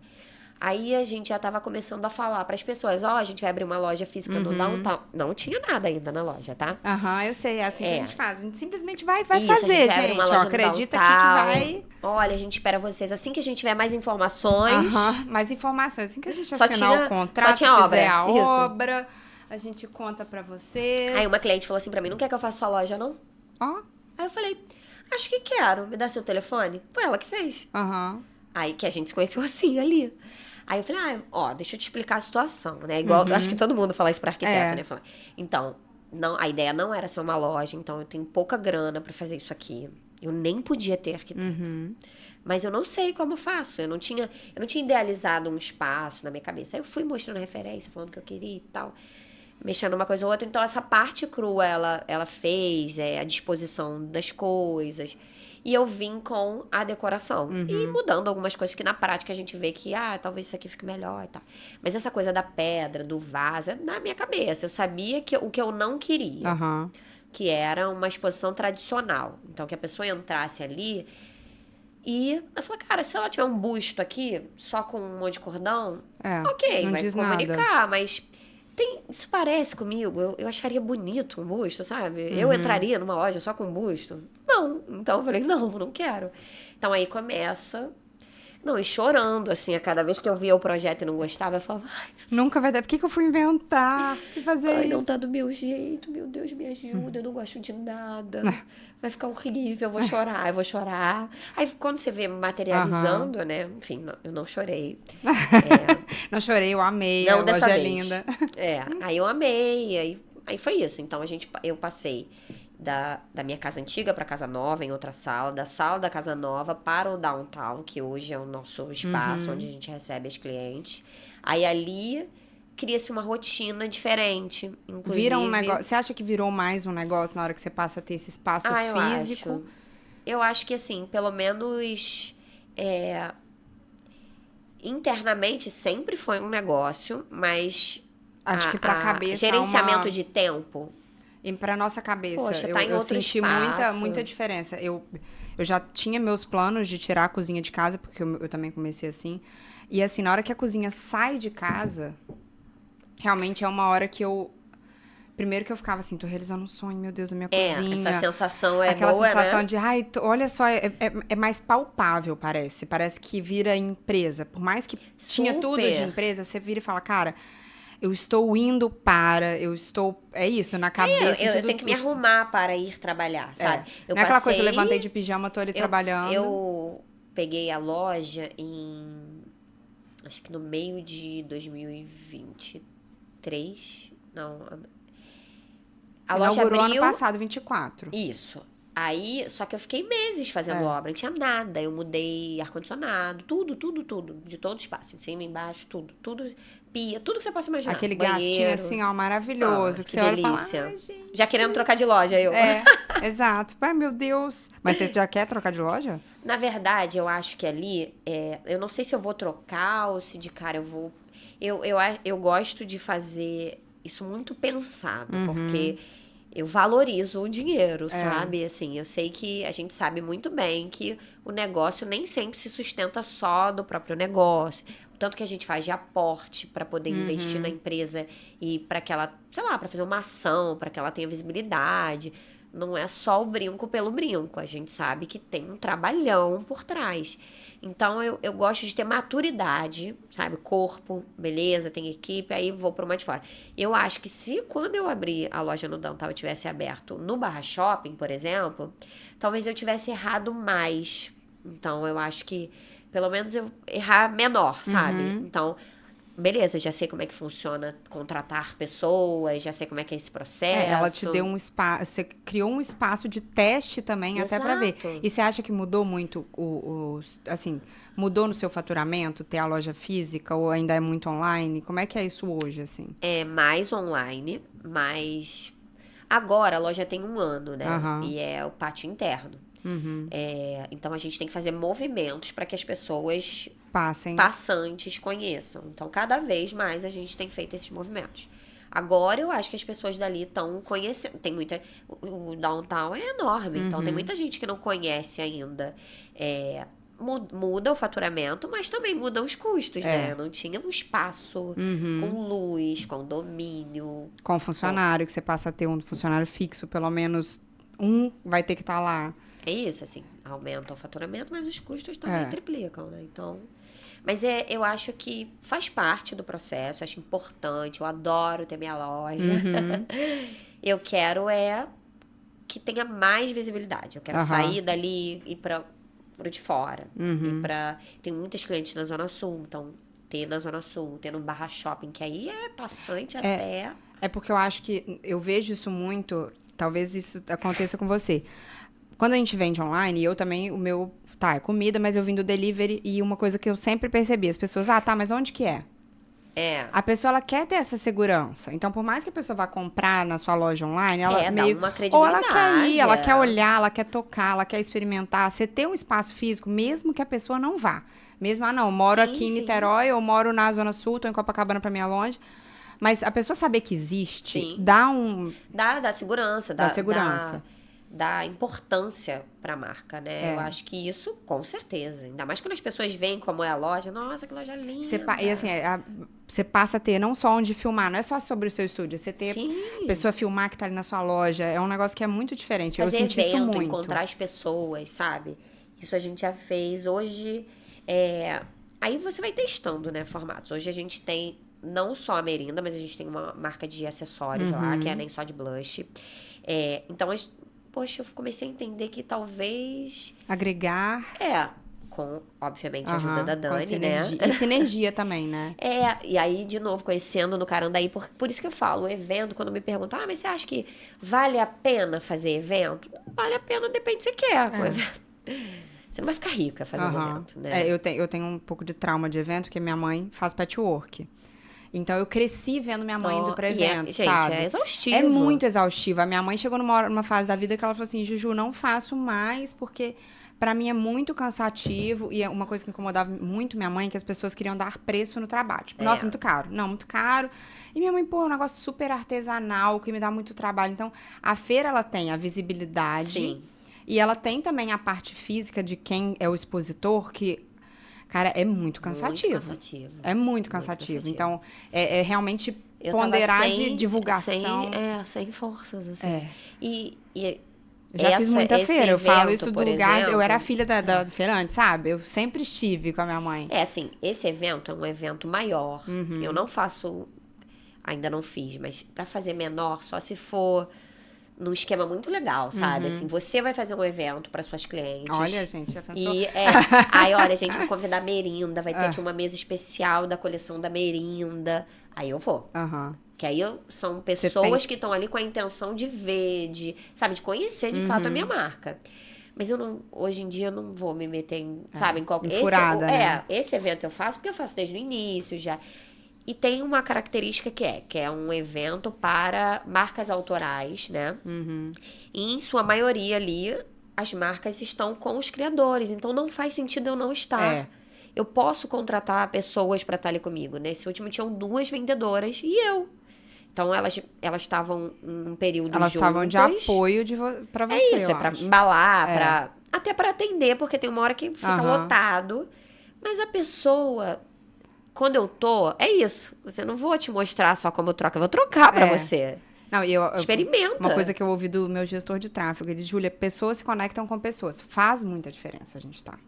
Aí a gente já tava começando a falar pras pessoas, a gente vai abrir uma loja física no downtown. Não tinha nada ainda na loja, tá? Eu sei, é assim que a gente faz. A gente simplesmente vai Isso, fazer, a gente. Ó, acredita aqui que vai... Olha, a gente espera vocês. Assim que a gente tiver mais informações... mais informações. Assim que a gente Só assinar o contrato, fizer a obra, a gente conta pra vocês. Aí uma cliente falou assim pra mim, não quer que eu faça sua loja, não? Aí eu falei, acho que quero. Me dá seu telefone? Foi ela que fez. Aí que a gente se conheceu assim, ali. Aí eu falei, deixa eu te explicar a situação, né? Igual, acho que todo mundo fala isso pra arquiteto, né? Fala, então, a ideia não era ser uma loja, então eu tenho pouca grana pra fazer isso aqui. Eu nem podia ter arquiteto. Mas eu não sei como eu faço. Eu não tinha idealizado um espaço na minha cabeça. Aí eu fui mostrando referência, falando o que eu queria e tal. Mexendo uma coisa ou outra. Então, essa parte crua, ela fez, a disposição das coisas. E eu vim com a decoração. E mudando algumas coisas que na prática a gente vê que, talvez isso aqui fique melhor e tal. Mas essa coisa da pedra, do vaso, é na minha cabeça. Eu sabia que o que eu não queria, que era uma exposição tradicional. Então, que a pessoa entrasse ali e eu falei, cara, se ela tiver um busto aqui, só com um monte de cordão, ok, vai comunicar, nada. Mas... isso parece comigo, eu acharia bonito um busto, sabe? Eu entraria numa loja só com um busto? Não. Então eu falei, não quero. Então aí começa... Não, e chorando, assim, a cada vez que eu via o projeto e não gostava, eu falava... Nunca vai dar. Por que eu fui inventar de fazer isso? Não tá do meu jeito, meu Deus, me ajuda, eu não gosto de nada. Vai ficar horrível, eu vou chorar. Aí quando você vê materializando, né? Enfim, eu não chorei. Não chorei, eu amei, não, a dessa loja é vez. linda. Aí eu amei, aí foi isso. Então eu passei da minha casa antiga para casa nova, em outra sala, da sala da casa nova para o downtown, que hoje é o nosso espaço onde a gente recebe as clientes. Aí ali cria-se uma rotina diferente, inclusive. Vira um negócio. Você acha que virou mais um negócio na hora que você passa a ter esse espaço físico? Eu acho que assim, pelo menos internamente sempre foi um negócio, mas acho que pra cabeça gerenciamento de tempo. E pra nossa cabeça, poxa, eu senti muita diferença. Eu já tinha meus planos de tirar a cozinha de casa, porque eu também comecei assim. E assim, na hora que a cozinha sai de casa, realmente é uma hora que eu... Primeiro que eu ficava assim, tô realizando um sonho, meu Deus, a minha cozinha. Essa sensação aquela boa, sensação né? de, olha só, é mais palpável, parece. Parece que vira empresa. Por mais que tinha tudo de empresa, você vira e fala, cara... Eu estou indo é isso, na cabeça. Eu tenho que me arrumar para ir trabalhar, sabe? Não é aquela coisa, eu levantei de pijama, tô ali trabalhando. Eu peguei a loja acho que no meio de 2023. Não. A loja abriu... ano passado, 24. Isso. Aí, só que eu fiquei meses fazendo obra, não tinha nada. Eu mudei ar-condicionado, tudo. De todo espaço, em cima, embaixo, tudo. Pia, tudo que você possa imaginar. Aquele gastinho assim, maravilhoso. Que delícia. Olha e fala, gente. Já querendo trocar de loja, eu. Exato. Ai, meu Deus. Mas você já quer trocar de loja? Na verdade, eu acho que ali, eu não sei se eu vou trocar ou se de cara eu vou... Eu gosto de fazer isso muito pensado, porque... Eu valorizo o dinheiro, sabe? Assim, eu sei que a gente sabe muito bem que o negócio nem sempre se sustenta só do próprio negócio. O tanto que a gente faz de aporte para poder investir na empresa e para que ela, sei lá, para fazer uma ação, para que ela tenha visibilidade. Não é só o brinco pelo brinco. A gente sabe que tem um trabalhão por trás. Então, eu gosto de ter maturidade, sabe? Corpo, beleza, tem equipe, aí vou para uma de fora. Eu acho que se quando eu abri a loja no Downtown eu tivesse aberto no Barra Shopping, por exemplo, talvez eu tivesse errado mais. Então, eu acho que pelo menos eu errar menor, sabe? Então... Beleza, já sei como é que funciona contratar pessoas, já sei como é que é esse processo. Ela te deu um espaço, você criou um espaço de teste também, até pra ver. E você acha que mudou muito, assim, mudou no seu faturamento ter a loja física ou ainda é muito online? Como é que é isso hoje, assim? É mais online, mas agora a loja tem 1 ano, né? E é o pátio interno. Então a gente tem que fazer movimentos para que as pessoas passantes conheçam. Então cada vez mais a gente tem feito esses movimentos. Agora eu acho que as pessoas dali estão conhecendo. Tem muita. O downtown é enorme, então tem muita gente que não conhece ainda. Muda o faturamento, mas também mudam os custos, né? Não tinha um espaço com luz, com domínio. Com funcionário, que você passa a ter um funcionário fixo, pelo menos um vai ter que estar lá. É isso, assim, aumenta o faturamento, mas os custos também triplicam, né? Então, mas eu acho que faz parte do processo, eu acho importante, eu adoro ter minha loja. Eu quero que tenha mais visibilidade, eu quero sair dali e ir para o de fora. Tem muitas clientes na Zona Sul, então ter na Zona Sul, ter no Barra Shopping, que aí é passante até... É porque eu acho que, eu vejo isso muito, talvez isso aconteça com você. Quando a gente vende online, eu também, o meu, é comida, mas eu vim do delivery e uma coisa que eu sempre percebi, as pessoas, mas onde que é? A pessoa, ela quer ter essa segurança. Então, por mais que a pessoa vá comprar na sua loja online, ela meio... dá uma Ou credibilidade. ela quer ir, ela quer olhar, ela quer tocar, ela quer experimentar. Você ter um espaço físico, mesmo que a pessoa não vá. Mesmo, não, eu moro aqui em Niterói, eu moro na Zona Sul, tô em Copacabana, pra mim é longe. Mas a pessoa saber que existe, dá um... Dá segurança. Dá segurança. Dá importância pra marca, né? Eu acho que isso, com certeza. Ainda mais quando as pessoas veem como é a loja. Nossa, que loja linda. E assim, você passa a ter não só onde filmar, não é só sobre o seu estúdio. Você ter pessoa filmar que tá ali na sua loja. É um negócio que é muito diferente. Fazer eu senti evento, isso muito. encontrar as pessoas, sabe? Isso a gente já fez. Hoje, aí você vai testando, né, formatos. Hoje a gente tem não só a Merinda, mas a gente tem uma marca de acessórios lá, que é nem só de blush. Então, poxa, eu comecei a entender que talvez... Agregar. Com, obviamente, a ajuda da Dani, né? E sinergia também, né? E aí, de novo, conhecendo no Carandaí, por isso que eu falo, o evento, quando me perguntam, mas você acha que vale a pena fazer evento? Não vale a pena, depende do que você quer com o evento. Você não vai ficar rica fazendo evento, né? Eu tenho um pouco de trauma de evento, porque minha mãe faz patchwork. Então, eu cresci vendo minha mãe indo pra evento, sabe? É exaustivo. É muito exaustivo. A minha mãe chegou numa fase da vida que ela falou assim, Juju, não faço mais, porque pra mim é muito cansativo. E é uma coisa que incomodava muito minha mãe, que as pessoas queriam dar preço no trabalho. Tipo, nossa, muito caro. Não, muito caro. E minha mãe, pô, é um negócio super artesanal, que me dá muito trabalho. Então, a feira, ela tem a visibilidade. Sim. E ela tem também a parte física de quem é o expositor, que... Cara, é muito cansativo. Muito cansativo. É muito cansativo. Então, é realmente ponderar de divulgação. Sem forças, assim. Já fiz muita feira. Eu falo isso do lugar... Exemplo, eu era a filha da feirante, sabe? Eu sempre estive com a minha mãe. Assim, esse evento é um evento maior. Eu não faço... Ainda não fiz, mas pra fazer menor, só se for... num esquema muito legal, sabe? Assim, você vai fazer um evento para suas clientes. Olha, gente, já pensou? Aí, olha, a gente vai convidar a Merinda, vai ter aqui uma mesa especial da coleção da Merinda. Aí eu vou. Que aí são pessoas que estão ali com a intenção de ver, sabe, de conhecer de fato a minha marca. Mas eu não, hoje em dia, eu não vou me meter em, sabe, em qualquer... Furada, né? Esse evento eu faço porque eu faço desde o início já. E tem uma característica que é um evento para marcas autorais, né? E em sua maioria ali, as marcas estão com os criadores. Então, não faz sentido eu não estar. Eu posso contratar pessoas para estar ali comigo. Nesse último, tinham 2 vendedoras e eu. Então, elas estavam em um período juntas. Elas estavam de apoio para você, É isso, é para embalar, até para atender, porque tem uma hora que fica lotado. Mas a pessoa... Quando eu é isso. Eu não vou te mostrar só como eu troco, eu vou trocar pra você. Não, experimenta. Uma coisa que eu ouvi do meu gestor de tráfego, ele diz, Júlia, pessoas se conectam com pessoas. Faz muita diferença a gente tá.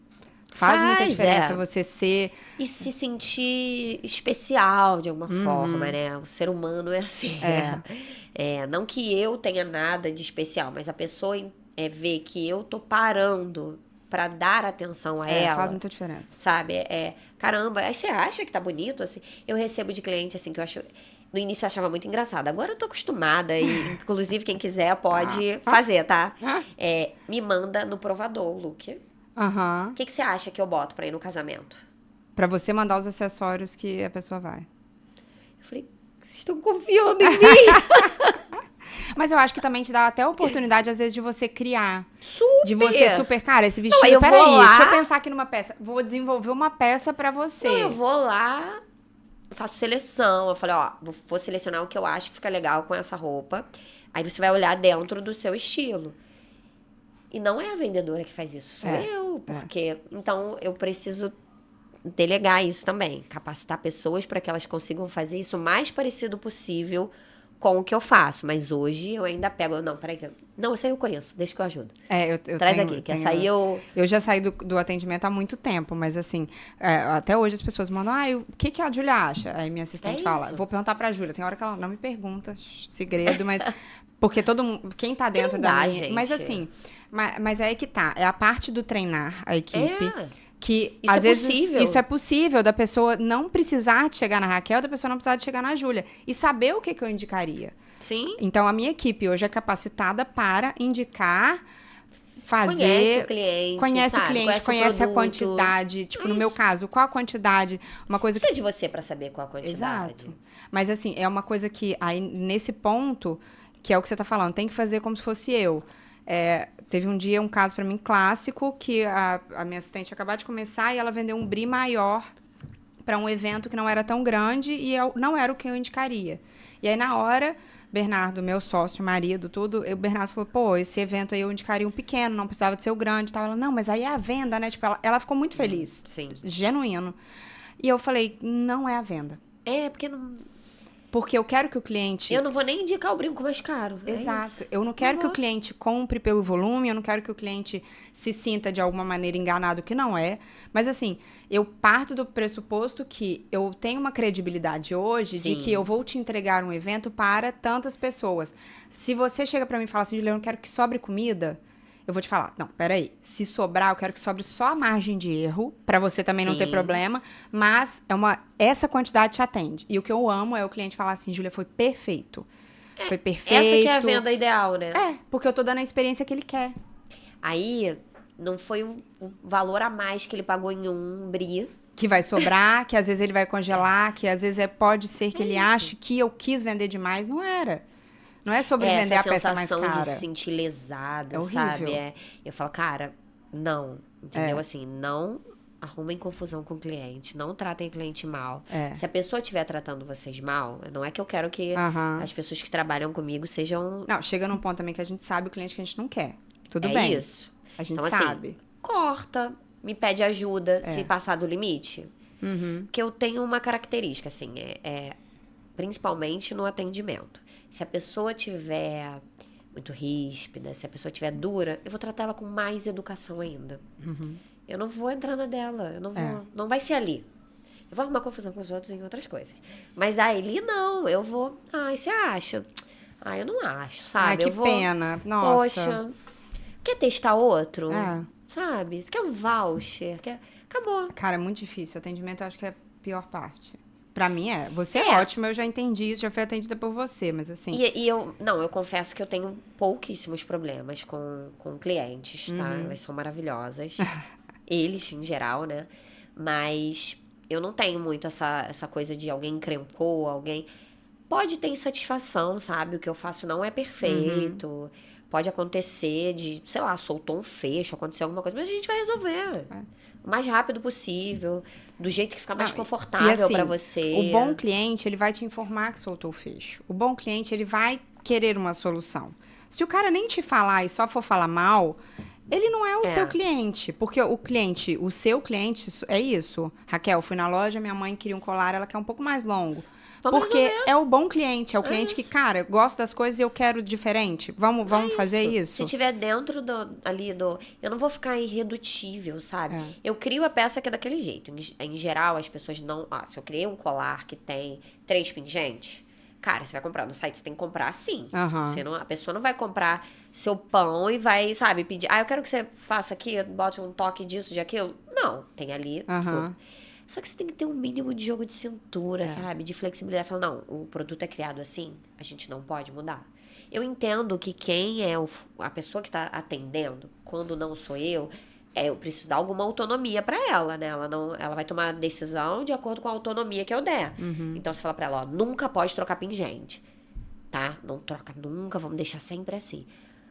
Faz muita diferença você ser... E se sentir especial de alguma forma, né? O ser humano é assim. Não que eu tenha nada de especial, mas a pessoa vê que eu tô parando pra dar atenção a ela. Faz muita diferença. Sabe? Caramba, aí você acha que tá bonito, assim? Eu recebo de cliente, assim, que eu acho... No início eu achava muito engraçado. Agora eu tô acostumada e, inclusive, quem quiser pode fazer, tá? Me manda no provador o look. O que você acha que eu boto pra ir no casamento? Pra você mandar os acessórios que a pessoa vai. Eu falei, vocês estão confiando em mim? Mas eu acho que também te dá até a oportunidade, às vezes, de você criar. Super! De você cara, esse vestido... Não, peraí, lá... deixa eu pensar aqui numa peça. Vou desenvolver uma peça pra você. Não, eu vou lá, faço seleção. Eu falei, vou selecionar o que eu acho que fica legal com essa roupa. Aí você vai olhar dentro do seu estilo. E não é a vendedora que faz isso, sou eu. Porque, então, eu preciso delegar isso também. Capacitar pessoas para que elas consigam fazer isso o mais parecido possível com o que eu faço. Mas hoje eu ainda pego... Não, peraí. Não, essa aí eu conheço. Deixa que eu ajudo. Eu Traz aqui, que essa aí eu... Eu já saí do atendimento há muito tempo, mas assim, até hoje as pessoas mandam, o que a Júlia acha? Aí minha assistente fala, vou perguntar pra Júlia. Tem hora que ela não me pergunta, segredo, mas... Porque todo mundo... Quem tá dentro da minha... gente. Mas assim... Mas é aí que tá. É a parte do treinar a equipe... Que, isso às vezes, possível. Isso é possível, da pessoa não precisar de chegar na Raquel, da pessoa não precisar de chegar na Júlia. E saber o que eu indicaria. Sim. Então, a minha equipe hoje é capacitada para indicar fazer... Conhece o cliente, Conhece sabe? o cliente, conhece a produto. quantidade. Tipo, no meu caso, qual a quantidade? Uma coisa Precisa de você pra saber qual a quantidade. Exato. Mas, assim, é uma coisa que, aí, nesse ponto, que é o que você tá falando, tem que fazer como se fosse eu. Teve um dia, um caso pra mim clássico, que a minha assistente acabou de começar e ela vendeu um brie maior para um evento que não era tão grande e não era o que eu indicaria. E aí, na hora, Bernardo, meu sócio, marido, tudo, o Bernardo falou, pô, esse evento aí eu indicaria um pequeno, não precisava de ser o grande e tal. Ela, não, mas aí é a venda, né? Tipo, ela ficou muito feliz. Sim. Genuíno. E eu falei, não é a venda. Porque não... Porque eu quero que o cliente... Eu não vou nem indicar o brinco mais caro. Exato. Eu não quero que o cliente compre pelo volume, eu não quero que o cliente se sinta de alguma maneira enganado, que não é. Mas assim, eu parto do pressuposto que eu tenho uma credibilidade hoje de que eu vou te entregar um evento para tantas pessoas. Se você chega pra mim e fala assim, Juliana, eu quero que sobre comida... Eu vou te falar, não, peraí, se sobrar, eu quero que sobre só a margem de erro, pra você também não ter problema, mas essa quantidade te atende. E o que eu amo é o cliente falar assim, Júlia, foi perfeito. Foi perfeito. Essa que é a venda ideal, né? Porque eu tô dando a experiência que ele quer. Aí, não foi um valor a mais que ele pagou em um brie. Que vai sobrar, que às vezes ele vai congelar, que às vezes pode ser que ele ache que eu quis vender demais. Não era. Não é sobre vender a peça mais cara. Essa sensação de se sentir lesada, sabe? Eu falo, cara, não. Entendeu? Assim, não arrumem confusão com o cliente. Não tratem o cliente mal. Se a pessoa estiver tratando vocês mal, não é que eu quero que as pessoas que trabalham comigo sejam... Não, chega num ponto também que a gente sabe o cliente que a gente não quer. Tudo bem. É isso. A gente então, sabe. Assim, corta, me pede ajuda se passar do limite. Porque eu tenho uma característica, assim, principalmente no atendimento. Se a pessoa tiver muito ríspida, se a pessoa tiver dura, eu vou tratar ela com mais educação ainda. Eu não vou entrar na dela, eu não vou, não vai ser ali. Eu vou arrumar confusão com os outros em outras coisas. Mas ali não, eu vou, você acha? Eu não acho, sabe? Ai, que pena, nossa. Poxa, quer testar outro? Sabe? Você quer um voucher? Acabou. Cara, é muito difícil, atendimento eu acho que é a pior parte. Pra mim Você é ótima, eu já entendi isso, já fui atendida por você, mas assim... eu confesso que eu tenho pouquíssimos problemas com clientes, tá? Elas são maravilhosas. Eles, em geral, né? Mas eu não tenho muito essa coisa de alguém encrencou, alguém... Pode ter insatisfação, sabe? O que eu faço não é perfeito. Pode acontecer de, sei lá, soltou um fecho, aconteceu alguma coisa, mas a gente vai resolver. O mais rápido possível, do jeito que ficar mais confortável pra você. O bom cliente, ele vai te informar que soltou o fecho. O bom cliente, ele vai querer uma solução. Se o cara nem te falar e só for falar mal, ele não é o seu cliente. Porque o seu cliente, é isso. Raquel, fui na loja, minha mãe queria um colar, ela quer um pouco mais longo. Porque é o bom cliente, é o cliente que, cara, eu gosto das coisas e eu quero diferente. Vamos fazer isso? Se tiver dentro eu não vou ficar irredutível, sabe? Eu crio a peça que é daquele jeito. Em geral, as pessoas não... se eu criei um colar que tem 3 pingentes, cara, você vai comprar no site, você tem que comprar assim. A pessoa não vai comprar seu pão e vai, sabe, pedir... eu quero que você faça aqui, bote um toque disso, de aquilo. Não, tem ali tudo. Só que você tem que ter um mínimo de jogo de cintura, sabe? De flexibilidade. Falar, não, o produto é criado assim, a gente não pode mudar. Eu entendo que quem é a pessoa que tá atendendo, quando não sou eu preciso dar alguma autonomia pra ela, né? Ela vai tomar a decisão de acordo com a autonomia que eu der. Então, você fala pra ela, nunca pode trocar pingente, tá? Não troca nunca, vamos deixar sempre assim.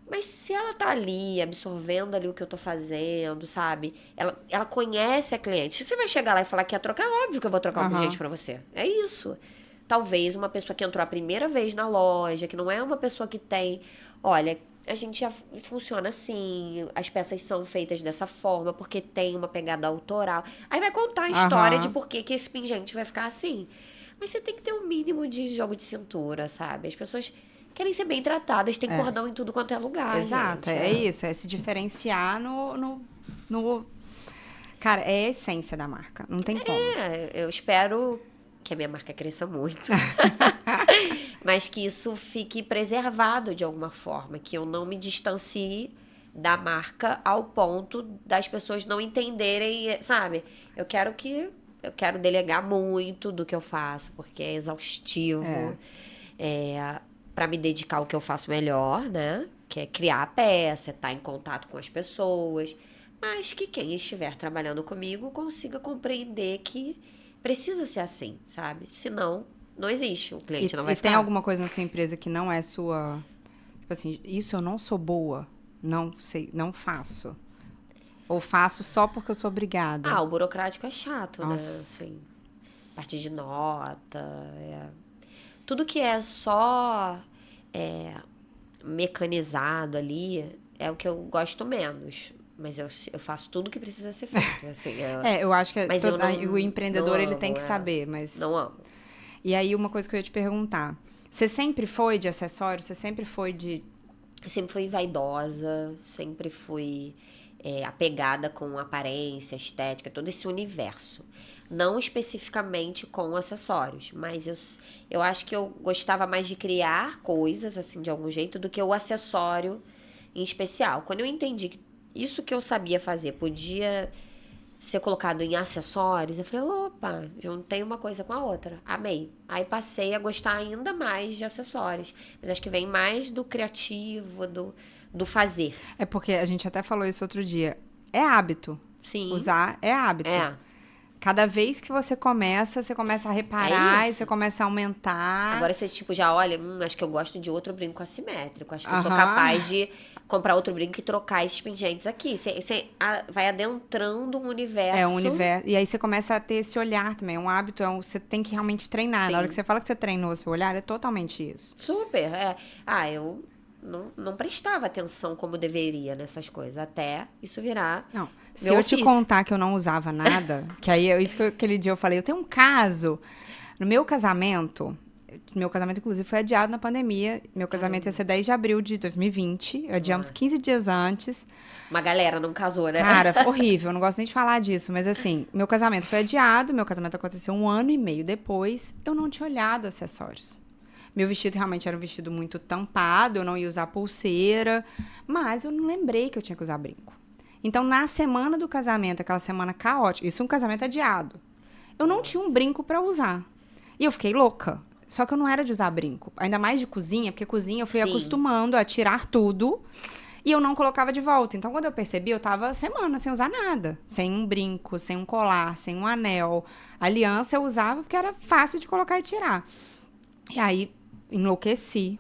Mas se ela tá ali, absorvendo ali o que eu tô fazendo, sabe? Ela conhece a cliente. Se você vai chegar lá e falar que quer trocar, é óbvio que eu vou trocar um pingente pra você. É isso. Talvez uma pessoa que entrou a primeira vez na loja, que não é uma pessoa que tem... Olha, a gente já funciona assim, as peças são feitas dessa forma, porque tem uma pegada autoral. Aí vai contar a história de por que esse pingente vai ficar assim. Mas você tem que ter um mínimo de jogo de cintura, sabe? As pessoas... querem ser bem tratadas, tem cordão em tudo quanto é lugar. Exato, gente. é isso, é se diferenciar no... Cara, é a essência da marca, não tem como. Eu espero que a minha marca cresça muito, mas que isso fique preservado de alguma forma, que eu não me distancie da marca ao ponto das pessoas não entenderem, sabe? Eu quero delegar muito do que eu faço, porque é exaustivo. Para me dedicar ao que eu faço melhor, né? que é criar a peça, estar em contato com as pessoas, mas que quem estiver trabalhando comigo consiga compreender que precisa ser assim, sabe? Senão, não existe, o cliente não vai ficar. E tem alguma coisa na sua empresa que não é sua... Tipo assim, isso eu não sou boa, não sei, não faço. Ou faço só porque eu sou obrigada. O burocrático é chato, Nossa. né? Assim, parte de nota, tudo que é só mecanizado ali é o que eu gosto menos. Mas eu faço tudo que precisa ser feito. Assim, eu acho que mas o empreendedor não ele tem amo, que saber, mas... Não amo. E aí, uma coisa que eu ia te perguntar. Você sempre foi de acessórios? Você sempre foi de... Eu sempre fui vaidosa, sempre fui apegada com aparência, estética, todo esse universo. Não especificamente com acessórios, mas eu acho que eu gostava mais de criar coisas, assim, de algum jeito, do que o acessório em especial. Quando eu entendi que isso que eu sabia fazer podia ser colocado em acessórios, eu falei, opa, juntei uma coisa com a outra. Amei. Aí passei a gostar ainda mais de acessórios. Mas acho que vem mais do criativo, do fazer. É porque a gente até falou isso outro dia. É hábito. Sim. Usar é hábito. Cada vez que você começa a reparar e você começa a aumentar. Agora você, tipo, já olha, acho que eu gosto de outro brinco assimétrico. Acho que eu sou capaz de comprar outro brinco e trocar esses pingentes aqui. Você vai adentrando um universo. É um universo. E aí você começa a ter esse olhar também. Um hábito, você tem que realmente treinar. Sim. Na hora que você fala que você treinou o seu olhar, é totalmente isso. Super, eu não prestava atenção como deveria nessas coisas, até isso virar. Não, se eu te contar que eu não usava nada, que aí é isso que aquele dia eu falei, eu tenho um caso, no meu casamento, inclusive foi adiado na pandemia, meu casamento ia ser 10 de abril de 2020, adiamos 15 dias antes. Uma galera não casou, né? Cara, foi horrível, eu não gosto nem de falar disso, mas assim, meu casamento foi adiado, meu casamento aconteceu 1 ano e meio depois, eu não tinha olhado acessórios. Meu vestido realmente era um vestido muito tampado, eu não ia usar pulseira, mas eu não lembrei que eu tinha que usar brinco. Então, na semana do casamento, aquela semana caótica, isso é um casamento adiado, eu não tinha um brinco pra usar. E eu fiquei louca. Só que eu não era de usar brinco, ainda mais de cozinha, porque cozinha eu fui acostumando a tirar tudo e eu não colocava de volta. Então, quando eu percebi, eu tava semana sem usar nada. Sem um brinco, sem um colar, sem um anel. Aliança eu usava porque era fácil de colocar e tirar. E aí, enlouqueci.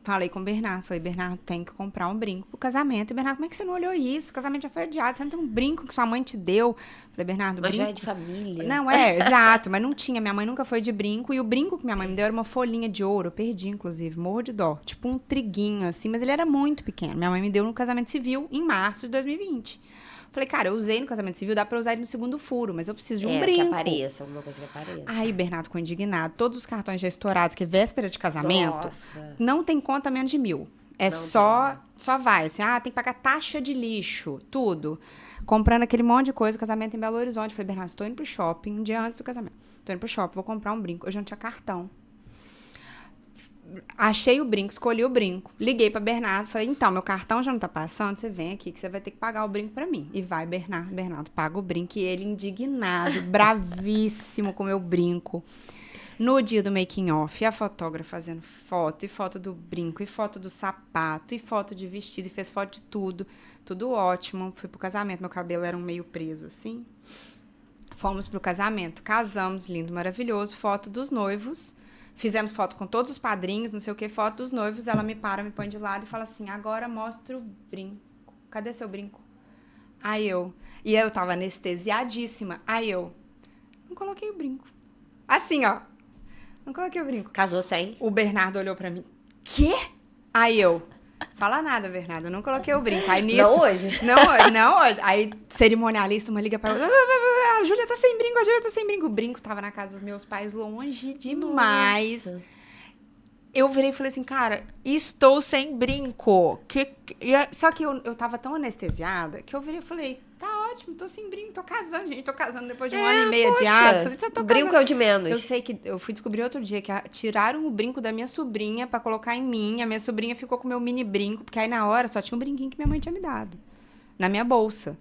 Falei com o Bernardo. Falei, Bernardo, tem que comprar um brinco pro casamento. E Bernardo, como é que você não olhou isso? O casamento já foi adiado. Você não tem um brinco que sua mãe te deu? Falei, Bernardo, mas brinco... já é de família. Não, exato. Mas não tinha. Minha mãe nunca foi de brinco. E o brinco que minha mãe me deu era uma folhinha de ouro. Eu perdi, inclusive. Morro de dó. Tipo um triguinho, assim. Mas ele era muito pequeno. Minha mãe me deu no casamento civil em março de 2020. Falei, cara, eu usei no casamento civil, dá pra usar ele no segundo furo, mas eu preciso de um brinco. Que apareça, alguma coisa que apareça. Aí, Bernardo ficou indignado. Todos os cartões já estourados, que é véspera de casamento, não tem conta menos de 1.000. Só vai, assim, tem que pagar taxa de lixo, tudo. Comprando aquele monte de coisa, casamento em Belo Horizonte. Falei, Bernardo, estou indo pro shopping, um dia antes do casamento. Tô indo pro shopping, vou comprar um brinco. Eu já não tinha cartão. Achei o brinco, escolhi o brinco. Liguei pra Bernardo, falei, então, meu cartão já não tá passando, você vem aqui que você vai ter que pagar o brinco pra mim. E vai, Bernardo paga o brinco. E ele indignado, bravíssimo com o meu brinco. No dia do making off, a fotógrafa fazendo foto, e foto do brinco, e foto do sapato, e foto de vestido, e fez foto de tudo. Tudo ótimo. Fui pro casamento, meu cabelo era um meio preso assim. Fomos pro casamento, casamos, lindo, maravilhoso. Foto dos noivos. Fizemos foto com todos os padrinhos, não sei o que, foto dos noivos. Ela me põe de lado e fala assim, agora mostra o brinco. Cadê seu brinco? E eu tava anestesiadíssima. Não coloquei o brinco. Assim, ó. Não coloquei o brinco. Casou sem? O Bernardo olhou pra mim. Quê? Fala nada, Bernardo, eu não coloquei o brinco. Aí nisso... Não hoje? Não hoje. Aí, cerimonialista, uma liga pra outra. A Júlia tá sem brinco, O brinco tava na casa dos meus pais, longe demais. Nossa. Eu virei e falei assim, cara, estou sem brinco. Só que eu tava tão anestesiada que eu virei e falei, tá ótimo, tô sem brinco, tô casando, gente. Tô casando depois de 1 ano e meio adiado. Falei, o brinco é o de menos. Eu sei que eu fui descobrir outro dia que tiraram o brinco da minha sobrinha pra colocar em mim. A minha sobrinha ficou com o meu mini brinco, porque aí na hora só tinha um brinquinho que minha mãe tinha me dado. Na minha bolsa.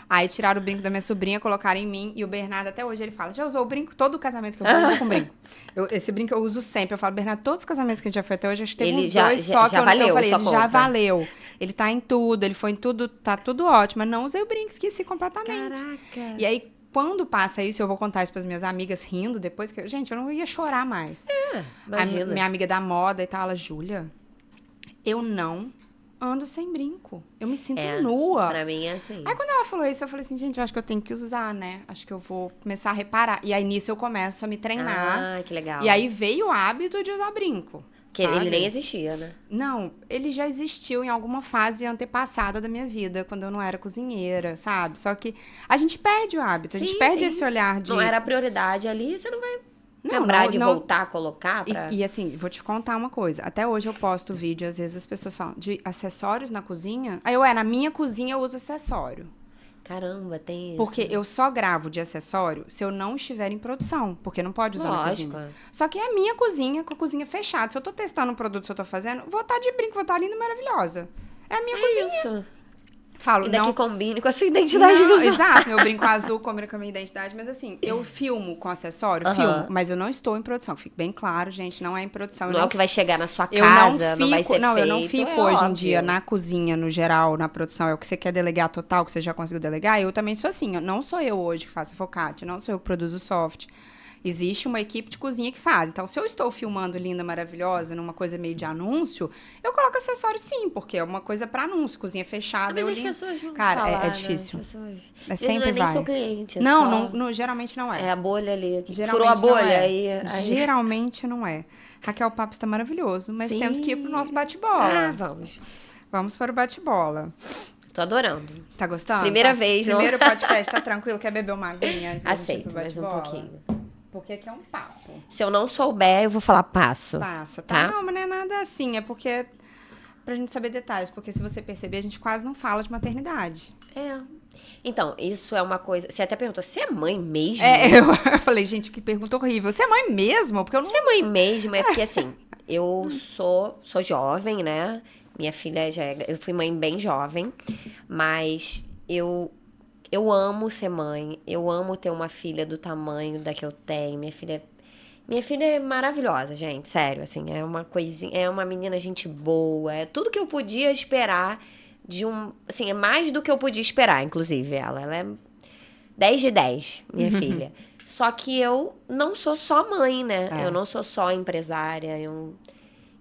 Aí tiraram o brinco da minha sobrinha, colocaram em mim. E o Bernardo, até hoje, ele fala, já usou o brinco? Todo casamento que eu vou com brinco. Esse brinco eu uso sempre. Eu falo, Bernardo, todos os casamentos que a gente já foi até hoje, acho que teve uns dois só que eu falei, ele já valeu. Ele tá em tudo, ele foi em tudo, tá tudo ótimo. Mas não usei o brinco, esqueci completamente. Caraca. E aí, quando passa isso, eu vou contar isso pras minhas amigas rindo depois que... Gente, eu não ia chorar mais. Imagina. A minha amiga da moda e tal, ela, Júlia, eu não ando sem brinco. Eu me sinto nua. Pra mim é assim. Aí quando ela falou isso, eu falei assim, gente, eu acho que eu tenho que usar, né? Acho que eu vou começar a reparar. E aí nisso eu começo a me treinar. Ah, que legal. E aí veio o hábito de usar brinco. Que ele nem existia, né? Não, ele já existiu em alguma fase antepassada da minha vida, quando eu não era cozinheira, sabe? Só que a gente perde o hábito, a gente perde esse olhar de... Não era a prioridade ali, você não vai lembrar de voltar a colocar pra... E assim, vou te contar uma coisa. Até hoje eu posto vídeo, às vezes as pessoas falam de acessórios na cozinha. Aí na minha cozinha eu uso acessório. Caramba, tem isso. Porque eu só gravo de acessório se eu não estiver em produção. Porque não pode usar na cozinha. Só que é a minha cozinha, com a cozinha fechada. Se eu tô testando um produto que eu tô fazendo, vou estar de brinco, vou estar linda e maravilhosa. É a minha cozinha. Isso. Falo, ainda não... que combine com a sua identidade visual. Exato, meu brinco azul combina com a minha identidade. Mas assim, eu filmo com acessório, filmo. Mas eu não estou em produção. Fique bem claro, gente, não é em produção. Não é o que vai chegar na sua casa, não vai ser feito. Não, eu não fico hoje em dia na cozinha, no geral, na produção. É o que você quer delegar total, que você já conseguiu delegar. Eu também sou assim. Não sou eu hoje que faço focaccia, não sou eu que produzo soft. Existe uma equipe de cozinha que faz. Então, se eu estou filmando linda, maravilhosa, numa coisa meio de anúncio, eu coloco acessório sim, porque é uma coisa para anúncio, cozinha fechada. Mas as pessoas não Cara, falar, é difícil. Pessoas... É sempre não é nem seu cliente. Não, geralmente não é. É a bolha ali. Geralmente furou a bolha. Aí... Geralmente não é. Raquel, o papo está maravilhoso, mas temos que ir pro nosso bate-bola. Vamos. Vamos para o bate-bola. Tô adorando. Tá gostando? Primeira vez, não? Primeiro podcast, tá tranquilo? Quer beber uma aguinha antes Aceito, mais um pouquinho. Porque aqui é um papo. Se eu não souber, eu vou falar passo. Passa, tá? Não, mas não é nada assim. É porque... Pra gente saber detalhes. Porque se você perceber, a gente quase não fala de maternidade. Então, isso é uma coisa... Você até perguntou, você é mãe mesmo? Eu falei, gente, que pergunta horrível. Você é mãe mesmo? Porque eu não... Você é mãe mesmo? É porque, assim, eu sou jovem, né? Minha filha eu fui mãe bem jovem. Mas eu amo ser mãe. Eu amo ter uma filha do tamanho da que eu tenho. Minha filha é maravilhosa, gente. Sério, assim. É uma coisinha... É uma menina gente boa. É tudo que eu podia esperar de um... Assim, é mais do que eu podia esperar, inclusive, ela. Ela é 10 de 10, minha filha. Só que eu não sou só mãe, né? Eu não sou só empresária.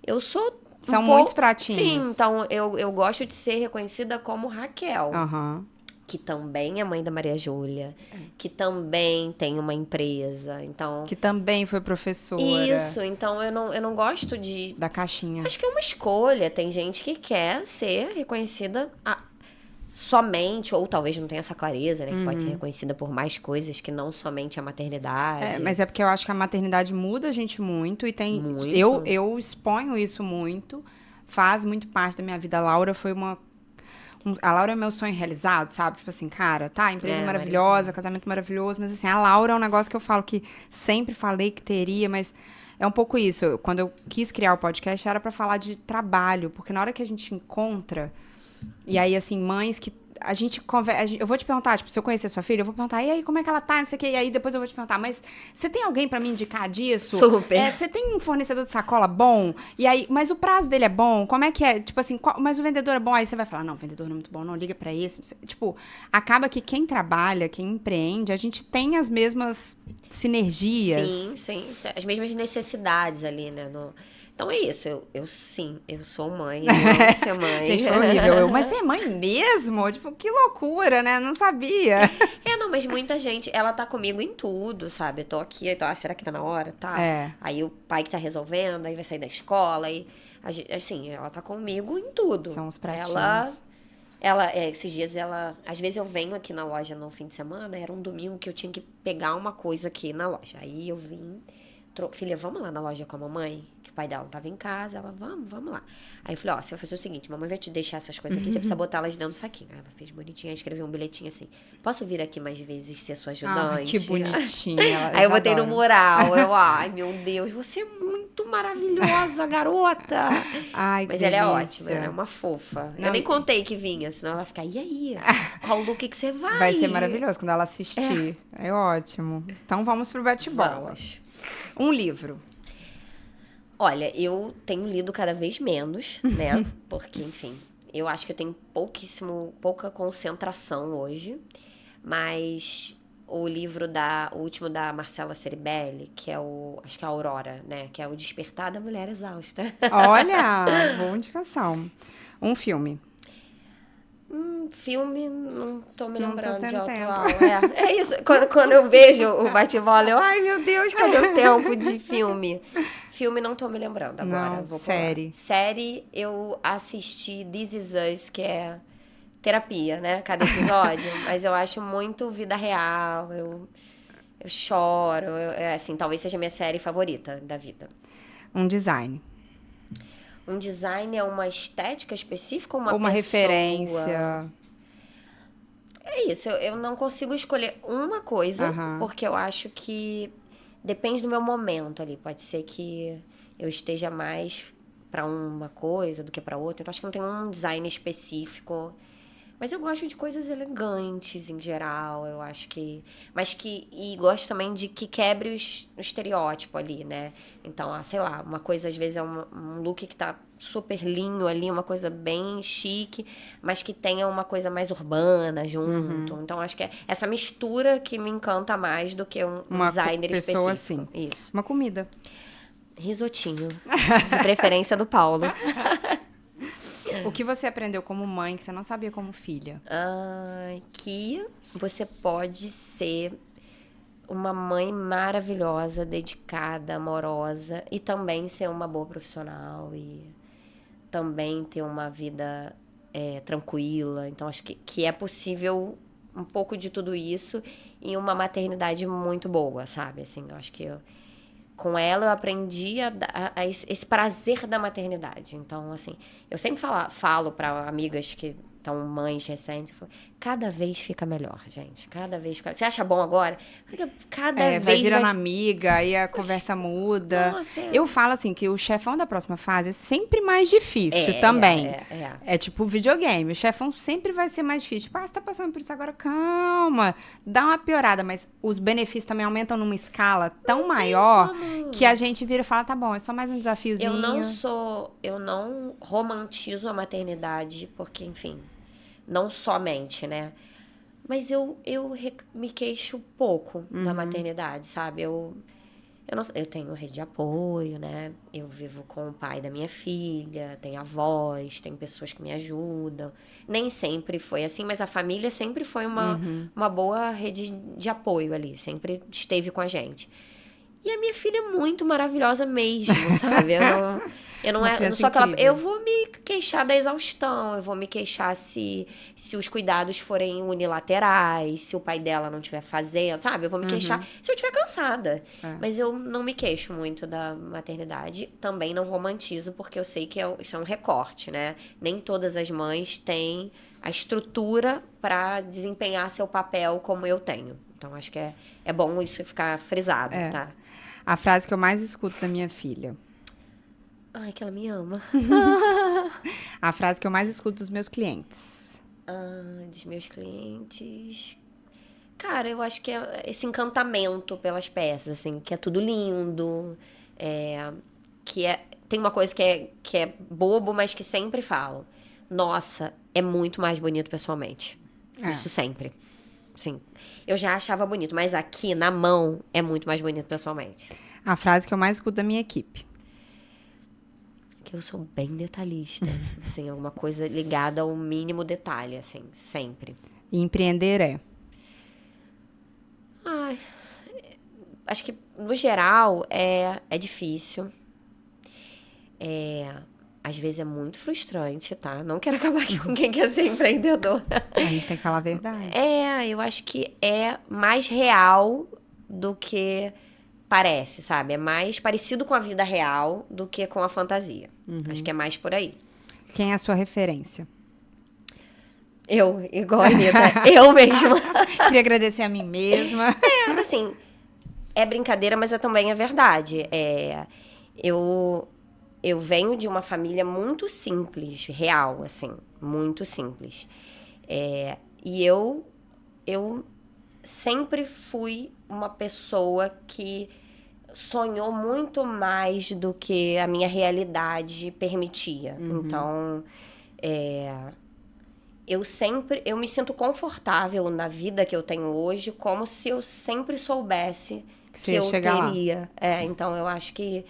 Eu sou... São muitos pratinhos. Sim, então eu gosto de ser reconhecida como Raquel. Que também é mãe da Maria Júlia, que também tem uma empresa, então... Que também foi professora. Isso, então eu não gosto de... Da caixinha. Acho que é uma escolha, tem gente que quer ser reconhecida somente, ou talvez não tenha essa clareza, né, que pode ser reconhecida por mais coisas que não somente a maternidade. Mas é porque eu acho que a maternidade muda a gente muito, e tem... Muito. Eu exponho isso muito, faz muito parte da minha vida. A Laura foi a Laura é meu sonho realizado, sabe? Tipo assim, cara, tá, empresa maravilhosa, casamento maravilhoso, mas assim, a Laura é um negócio que eu falo que sempre falei que teria, mas é um pouco isso. Quando eu quis criar o podcast, era pra falar de trabalho, porque na hora que a gente encontra, e aí, assim, mães que a gente conversa... Eu vou te perguntar, tipo, se eu conhecer sua filha, eu vou perguntar, e aí, como é que ela tá, não sei o quê, e aí depois eu vou te perguntar, mas você tem alguém pra me indicar disso? Super. Você tem um fornecedor de sacola bom? E aí, mas o prazo dele é bom? Como é que é? Tipo assim, mas o vendedor é bom? Aí você vai falar, não, o vendedor não é muito bom, não, liga pra esse. Tipo, acaba que quem trabalha, quem empreende, a gente tem as mesmas sinergias. Sim, as mesmas necessidades ali, né, Então é isso, eu sou mãe, eu amo ser mãe. Gente, foi horrível. Mas você é mãe mesmo? Tipo, que loucura, né? Não sabia. Não, mas muita gente, ela tá comigo em tudo, sabe? Eu tô aqui, será que tá na hora? Tá. Aí o pai que tá resolvendo, aí vai sair da escola, aí, assim, ela tá comigo em tudo. São os pratinhos. Esses dias às vezes eu venho aqui na loja no fim de semana, era um domingo que eu tinha que pegar uma coisa aqui na loja. Aí eu vim, filha, vamos lá na loja com a mamãe? Que o pai dela não tava em casa, ela, vamos lá. Aí eu falei, você vai fazer o seguinte, mamãe vai te deixar essas coisas aqui, você precisa botar elas dentro do saquinho. Aí ela fez bonitinha, escreveu um bilhetinho assim, posso vir aqui mais vezes ser sua ajudante? Que bonitinha. Aí eu botei no mural, ai meu Deus, você é muito maravilhosa, garota! Ai, que Mas ela é delícia. ótima, ela é uma fofa. Não, Eu nem contei que vinha, senão ela fica, e aí? Qual look que você vai? Vai ser maravilhoso quando ela assistir. É ótimo. Então vamos pro bate-bola. Vamos. Um livro. Olha, eu tenho lido cada vez menos, né? Porque, enfim, eu acho que eu tenho pouca concentração hoje. Mas o último da Marcela Ceribelli, que é acho que é a Aurora, né? Que é o Despertar da Mulher Exausta. Olha, boa indicação. Um filme. Filme, não tô me Não tô lembrando de tendo atual. É isso. Quando eu vejo o bate-bola, eu, ai meu Deus, cadê o tempo de filme? Filme não tô me lembrando agora. Não, Vou série. pular. Série, eu assisti This Is Us, que é terapia, né? Cada episódio. Mas eu acho muito vida real. Eu choro. Assim, talvez seja a minha série favorita da vida. Um design. Um design é uma estética específica ou uma Ou uma pessoa? referência. É isso, eu não consigo escolher uma coisa, Aham. porque eu acho que depende do meu momento ali. Pode ser que eu esteja mais pra uma coisa do que pra outra. Então, acho que não tem um design específico. Mas eu gosto de coisas elegantes em geral, eu acho que... E gosto também de que quebre o estereótipo ali, né? Então, sei lá, uma coisa às vezes é um look que tá super linho ali, uma coisa bem chique, mas que tenha uma coisa mais urbana junto. Então, acho que é essa mistura que me encanta mais do que um designer pessoa específico. assim. Isso. Uma comida. Risotinho. De preferência do Paulo. O que você aprendeu como mãe que você não sabia como filha? Que você pode ser uma mãe maravilhosa, dedicada, amorosa e também ser uma boa profissional e também ter uma vida tranquila. Então, acho que é possível um pouco de tudo isso e uma maternidade muito boa, sabe? Assim, eu acho que com ela eu aprendi a esse prazer da maternidade. Então, assim, eu sempre falo para amigas que estão mães recentes, eu falo, cada vez fica melhor, gente. Cada vez fica... Você acha bom agora? Cada vez vai virando amiga, aí a conversa muda. Nossa, Eu falo assim, que o chefão da próxima fase é sempre mais difícil também. É tipo videogame, o chefão sempre vai ser mais difícil. Tipo, você tá passando por isso agora, calma. Dá uma piorada, mas os benefícios também aumentam numa escala tão maior que a gente vira e fala, tá bom, é só mais um desafiozinho. Eu não romantizo a maternidade, porque, enfim... Não somente, né? Mas eu me queixo pouco da maternidade, sabe? Eu tenho rede de apoio, né? Eu vivo com o pai da minha filha, tenho avós, tenho pessoas que me ajudam. Nem sempre foi assim, mas a família sempre foi uma boa rede de apoio ali, sempre esteve com a gente. E a minha filha é muito maravilhosa mesmo, sabe? Eu não sou aquela... Eu vou me queixar da exaustão, eu vou me queixar se os cuidados forem unilaterais, se o pai dela não estiver fazendo, sabe? Eu vou me queixar se eu estiver cansada. Mas eu não me queixo muito da maternidade, também não romantizo, porque eu sei que isso é um recorte, né? Nem todas as mães têm a estrutura para desempenhar seu papel como eu tenho. Então, acho que é bom isso ficar frisado, tá? A frase que eu mais escuto da minha filha. Ai, que ela me ama. A frase que eu mais escuto dos meus clientes. Dos meus clientes... Cara, eu acho que é esse encantamento pelas peças, assim, que é tudo lindo, tem uma coisa que é bobo, mas que sempre falo. Nossa, é muito mais bonito pessoalmente. Isso sempre. Sim. Eu já achava bonito, mas aqui, na mão, é muito mais bonito pessoalmente. A frase que eu mais escuto da minha equipe. Que eu sou bem detalhista. Assim, alguma coisa ligada ao mínimo detalhe, assim, sempre. E empreender é? Acho que, no geral, é difícil. Às vezes é muito frustrante, tá? Não quero acabar aqui com quem quer ser empreendedor. A gente tem que falar a verdade. Eu acho que é mais real do que parece, sabe? É mais parecido com a vida real do que com a fantasia. Acho que é mais por aí. Quem é a sua referência? Eu, igual a Anitta. Eu mesma. Queria agradecer a mim mesma. Assim, é brincadeira, mas também é verdade. eu venho de uma família muito simples, real, assim, muito simples. E eu sempre fui uma pessoa que sonhou muito mais do que a minha realidade permitia. Então, eu me sinto confortável na vida que eu tenho hoje, como se eu sempre soubesse que eu teria. Então, eu acho que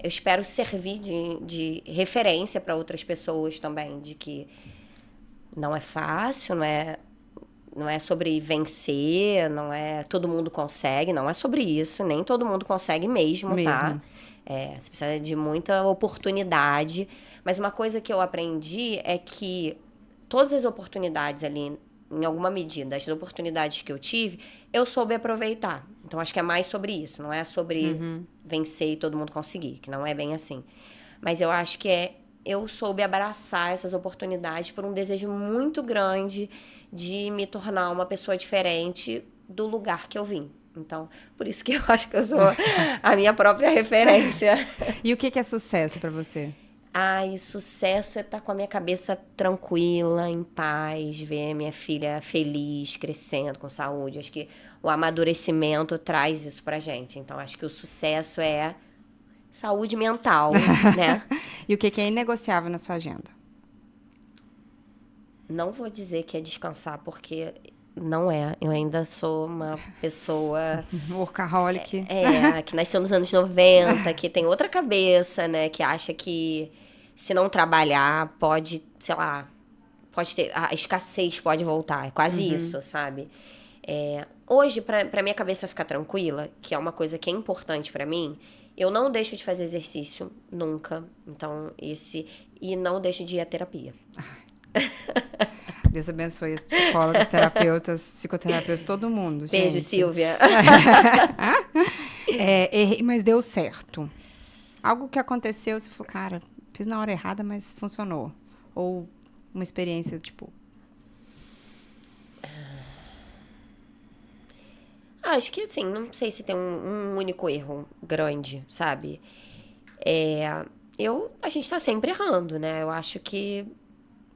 eu espero servir de referência para outras pessoas também, de que não é fácil, não é sobre vencer, não é todo mundo consegue, não é sobre isso, nem todo mundo consegue mesmo. Tá? Você precisa de muita oportunidade. Mas uma coisa que eu aprendi é que todas as oportunidades ali, em alguma medida, as oportunidades que eu tive, eu soube aproveitar. Então, acho que é mais sobre isso. Não é sobre vencer e todo mundo conseguir, que não é bem assim. Mas eu acho que eu soube abraçar essas oportunidades por um desejo muito grande de me tornar uma pessoa diferente do lugar que eu vim. Então, por isso que eu acho que eu sou a minha própria referência. E o que é sucesso para você? Sucesso é estar com a minha cabeça tranquila, em paz, ver minha filha feliz, crescendo, com saúde. Acho que o amadurecimento traz isso pra gente. Então, acho que o sucesso é saúde mental, né? E o que é inegociável na sua agenda? Não vou dizer que é descansar, porque não é. Eu ainda sou uma pessoa... Workaholic. Que nasceu nos anos 90, que tem outra cabeça, né? Que acha que se não trabalhar, pode, sei lá, pode ter... A escassez pode voltar. É quase isso, sabe? Hoje, pra minha cabeça ficar tranquila, que é uma coisa que é importante pra mim, eu não deixo de fazer exercício nunca. Então, e não deixo de ir à terapia. Deus abençoe as psicólogas, terapeutas, psicoterapeutas, todo mundo, gente. Beijo, Silvia. Errei, mas deu certo. Algo que aconteceu, você falou, cara, fiz na hora errada, mas funcionou. Ou uma experiência, tipo... Acho que, assim, não sei se tem um único erro grande, sabe? A gente tá sempre errando, né? Eu acho que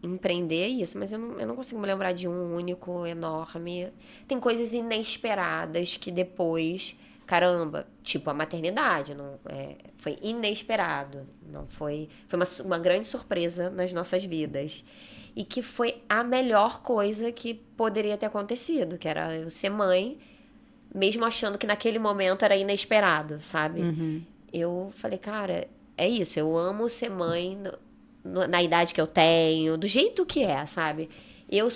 empreender é isso, mas eu não consigo me lembrar de um único enorme. Tem coisas inesperadas que depois, caramba, tipo a maternidade, foi inesperado, não foi uma grande surpresa nas nossas vidas e que foi a melhor coisa que poderia ter acontecido, que era eu ser mãe, mesmo achando que naquele momento era inesperado, sabe? Eu falei, cara, é isso, eu amo ser mãe na idade que eu tenho, do jeito que é, sabe? Eu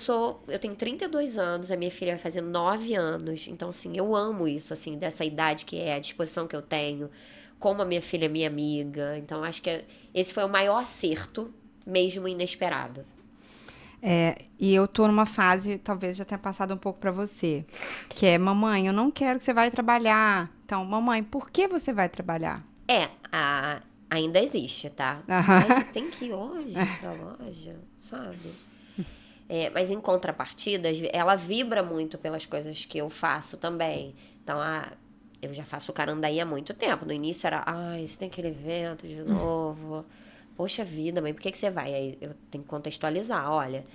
tenho 32 anos, a minha filha vai fazer 9 anos, então, assim, eu amo isso, assim, dessa idade que é, a disposição que eu tenho, como a minha filha é minha amiga, então, acho que esse foi o maior acerto, mesmo inesperado. E eu tô numa fase, talvez já tenha passado um pouco pra você, que é, mamãe, eu não quero que você vá trabalhar. Então, mamãe, por que você vai trabalhar? Ainda existe, tá? Mas você tem que ir hoje pra loja, sabe? Mas em contrapartida, ela vibra muito pelas coisas que eu faço também. Então, eu já faço o Carandaí há muito tempo. No início era, você tem aquele evento de novo. Poxa vida, mãe, por que você vai? Aí eu tenho que contextualizar. Olha,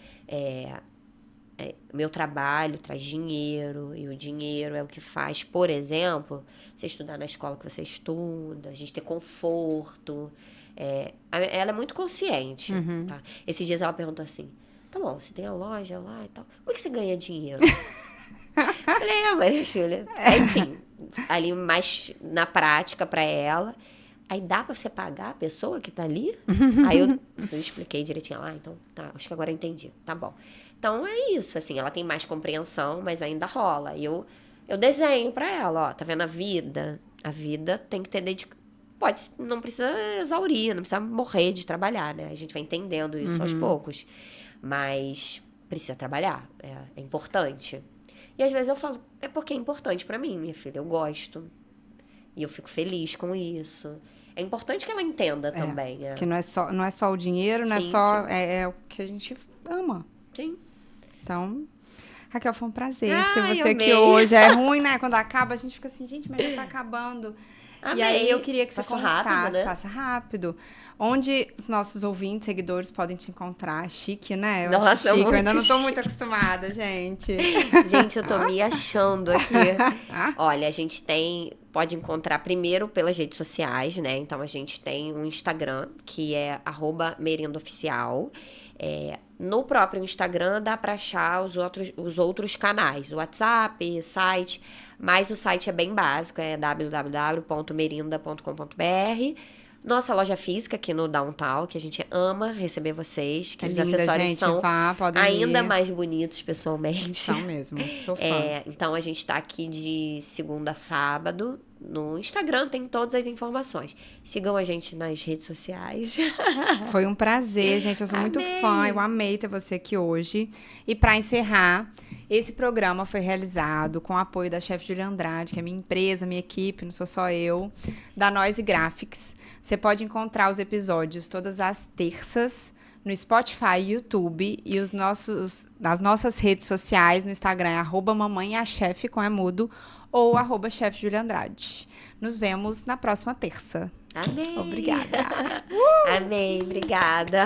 meu trabalho traz dinheiro, e o dinheiro é o que faz, por exemplo, você estudar na escola que você estuda, a gente ter conforto. Ela é muito consciente. Tá? Esses dias ela perguntou assim, tá bom, você tem a loja lá e tal, como é que você ganha dinheiro? Falei, Maria Júlia. Enfim, ali mais na prática pra ela. Aí dá pra você pagar a pessoa que tá ali? Aí eu expliquei direitinho lá, então tá, acho que agora eu entendi, tá bom. Então é isso, assim, ela tem mais compreensão, mas ainda rola. E eu desenho pra ela, ó, tá vendo a vida? A vida tem que ter não precisa exaurir, não precisa morrer de trabalhar, né? A gente vai entendendo isso aos poucos. Mas precisa trabalhar, é importante. E às vezes eu falo, é porque é importante pra mim, minha filha, eu gosto. E eu fico feliz com isso. É importante que ela entenda também. Que não é só o dinheiro, não é só... É o que a gente ama. Sim. Então, Raquel, foi um prazer ter você amei. aqui hoje. É ruim, né? Quando acaba, a gente fica assim, gente, mas já tá acabando. Amei. E aí eu queria que você Passou contasse, rápido, né? passa rápido, onde os nossos ouvintes, seguidores podem te encontrar. Chique, né? Eu Nossa, acho chique. Eu ainda não tô chique. muito acostumada, gente. Gente, eu tô me achando aqui. Olha, a gente pode encontrar primeiro pelas redes sociais, né? Então a gente tem um Instagram, que é @merindaoficial. No próprio Instagram dá pra achar os outros canais, o WhatsApp, site, mas o site é bem básico, é www.merinda.com.br. Nossa loja física aqui no Downtown, que a gente ama receber vocês, que os linda, acessórios gente. são Podem ainda ir. mais bonitos pessoalmente. São mesmo, sou fã. Então a gente tá aqui de segunda a sábado. No Instagram tem todas as informações. Sigam a gente nas redes sociais. Foi um prazer, gente. Eu sou muito fã. Eu amei ter você aqui hoje. E para encerrar, esse programa foi realizado com o apoio da chefe Julia Andrade, que é minha empresa, minha equipe, não sou só eu, da Noise Graphics. Você pode encontrar os episódios todas as terças no Spotify, YouTube e nas nossas redes sociais, no Instagram é @mamãeachefe com mudo ou @chefe Julia Andrade. Nos vemos na próxima terça. Amei. Obrigada. Amei, obrigada.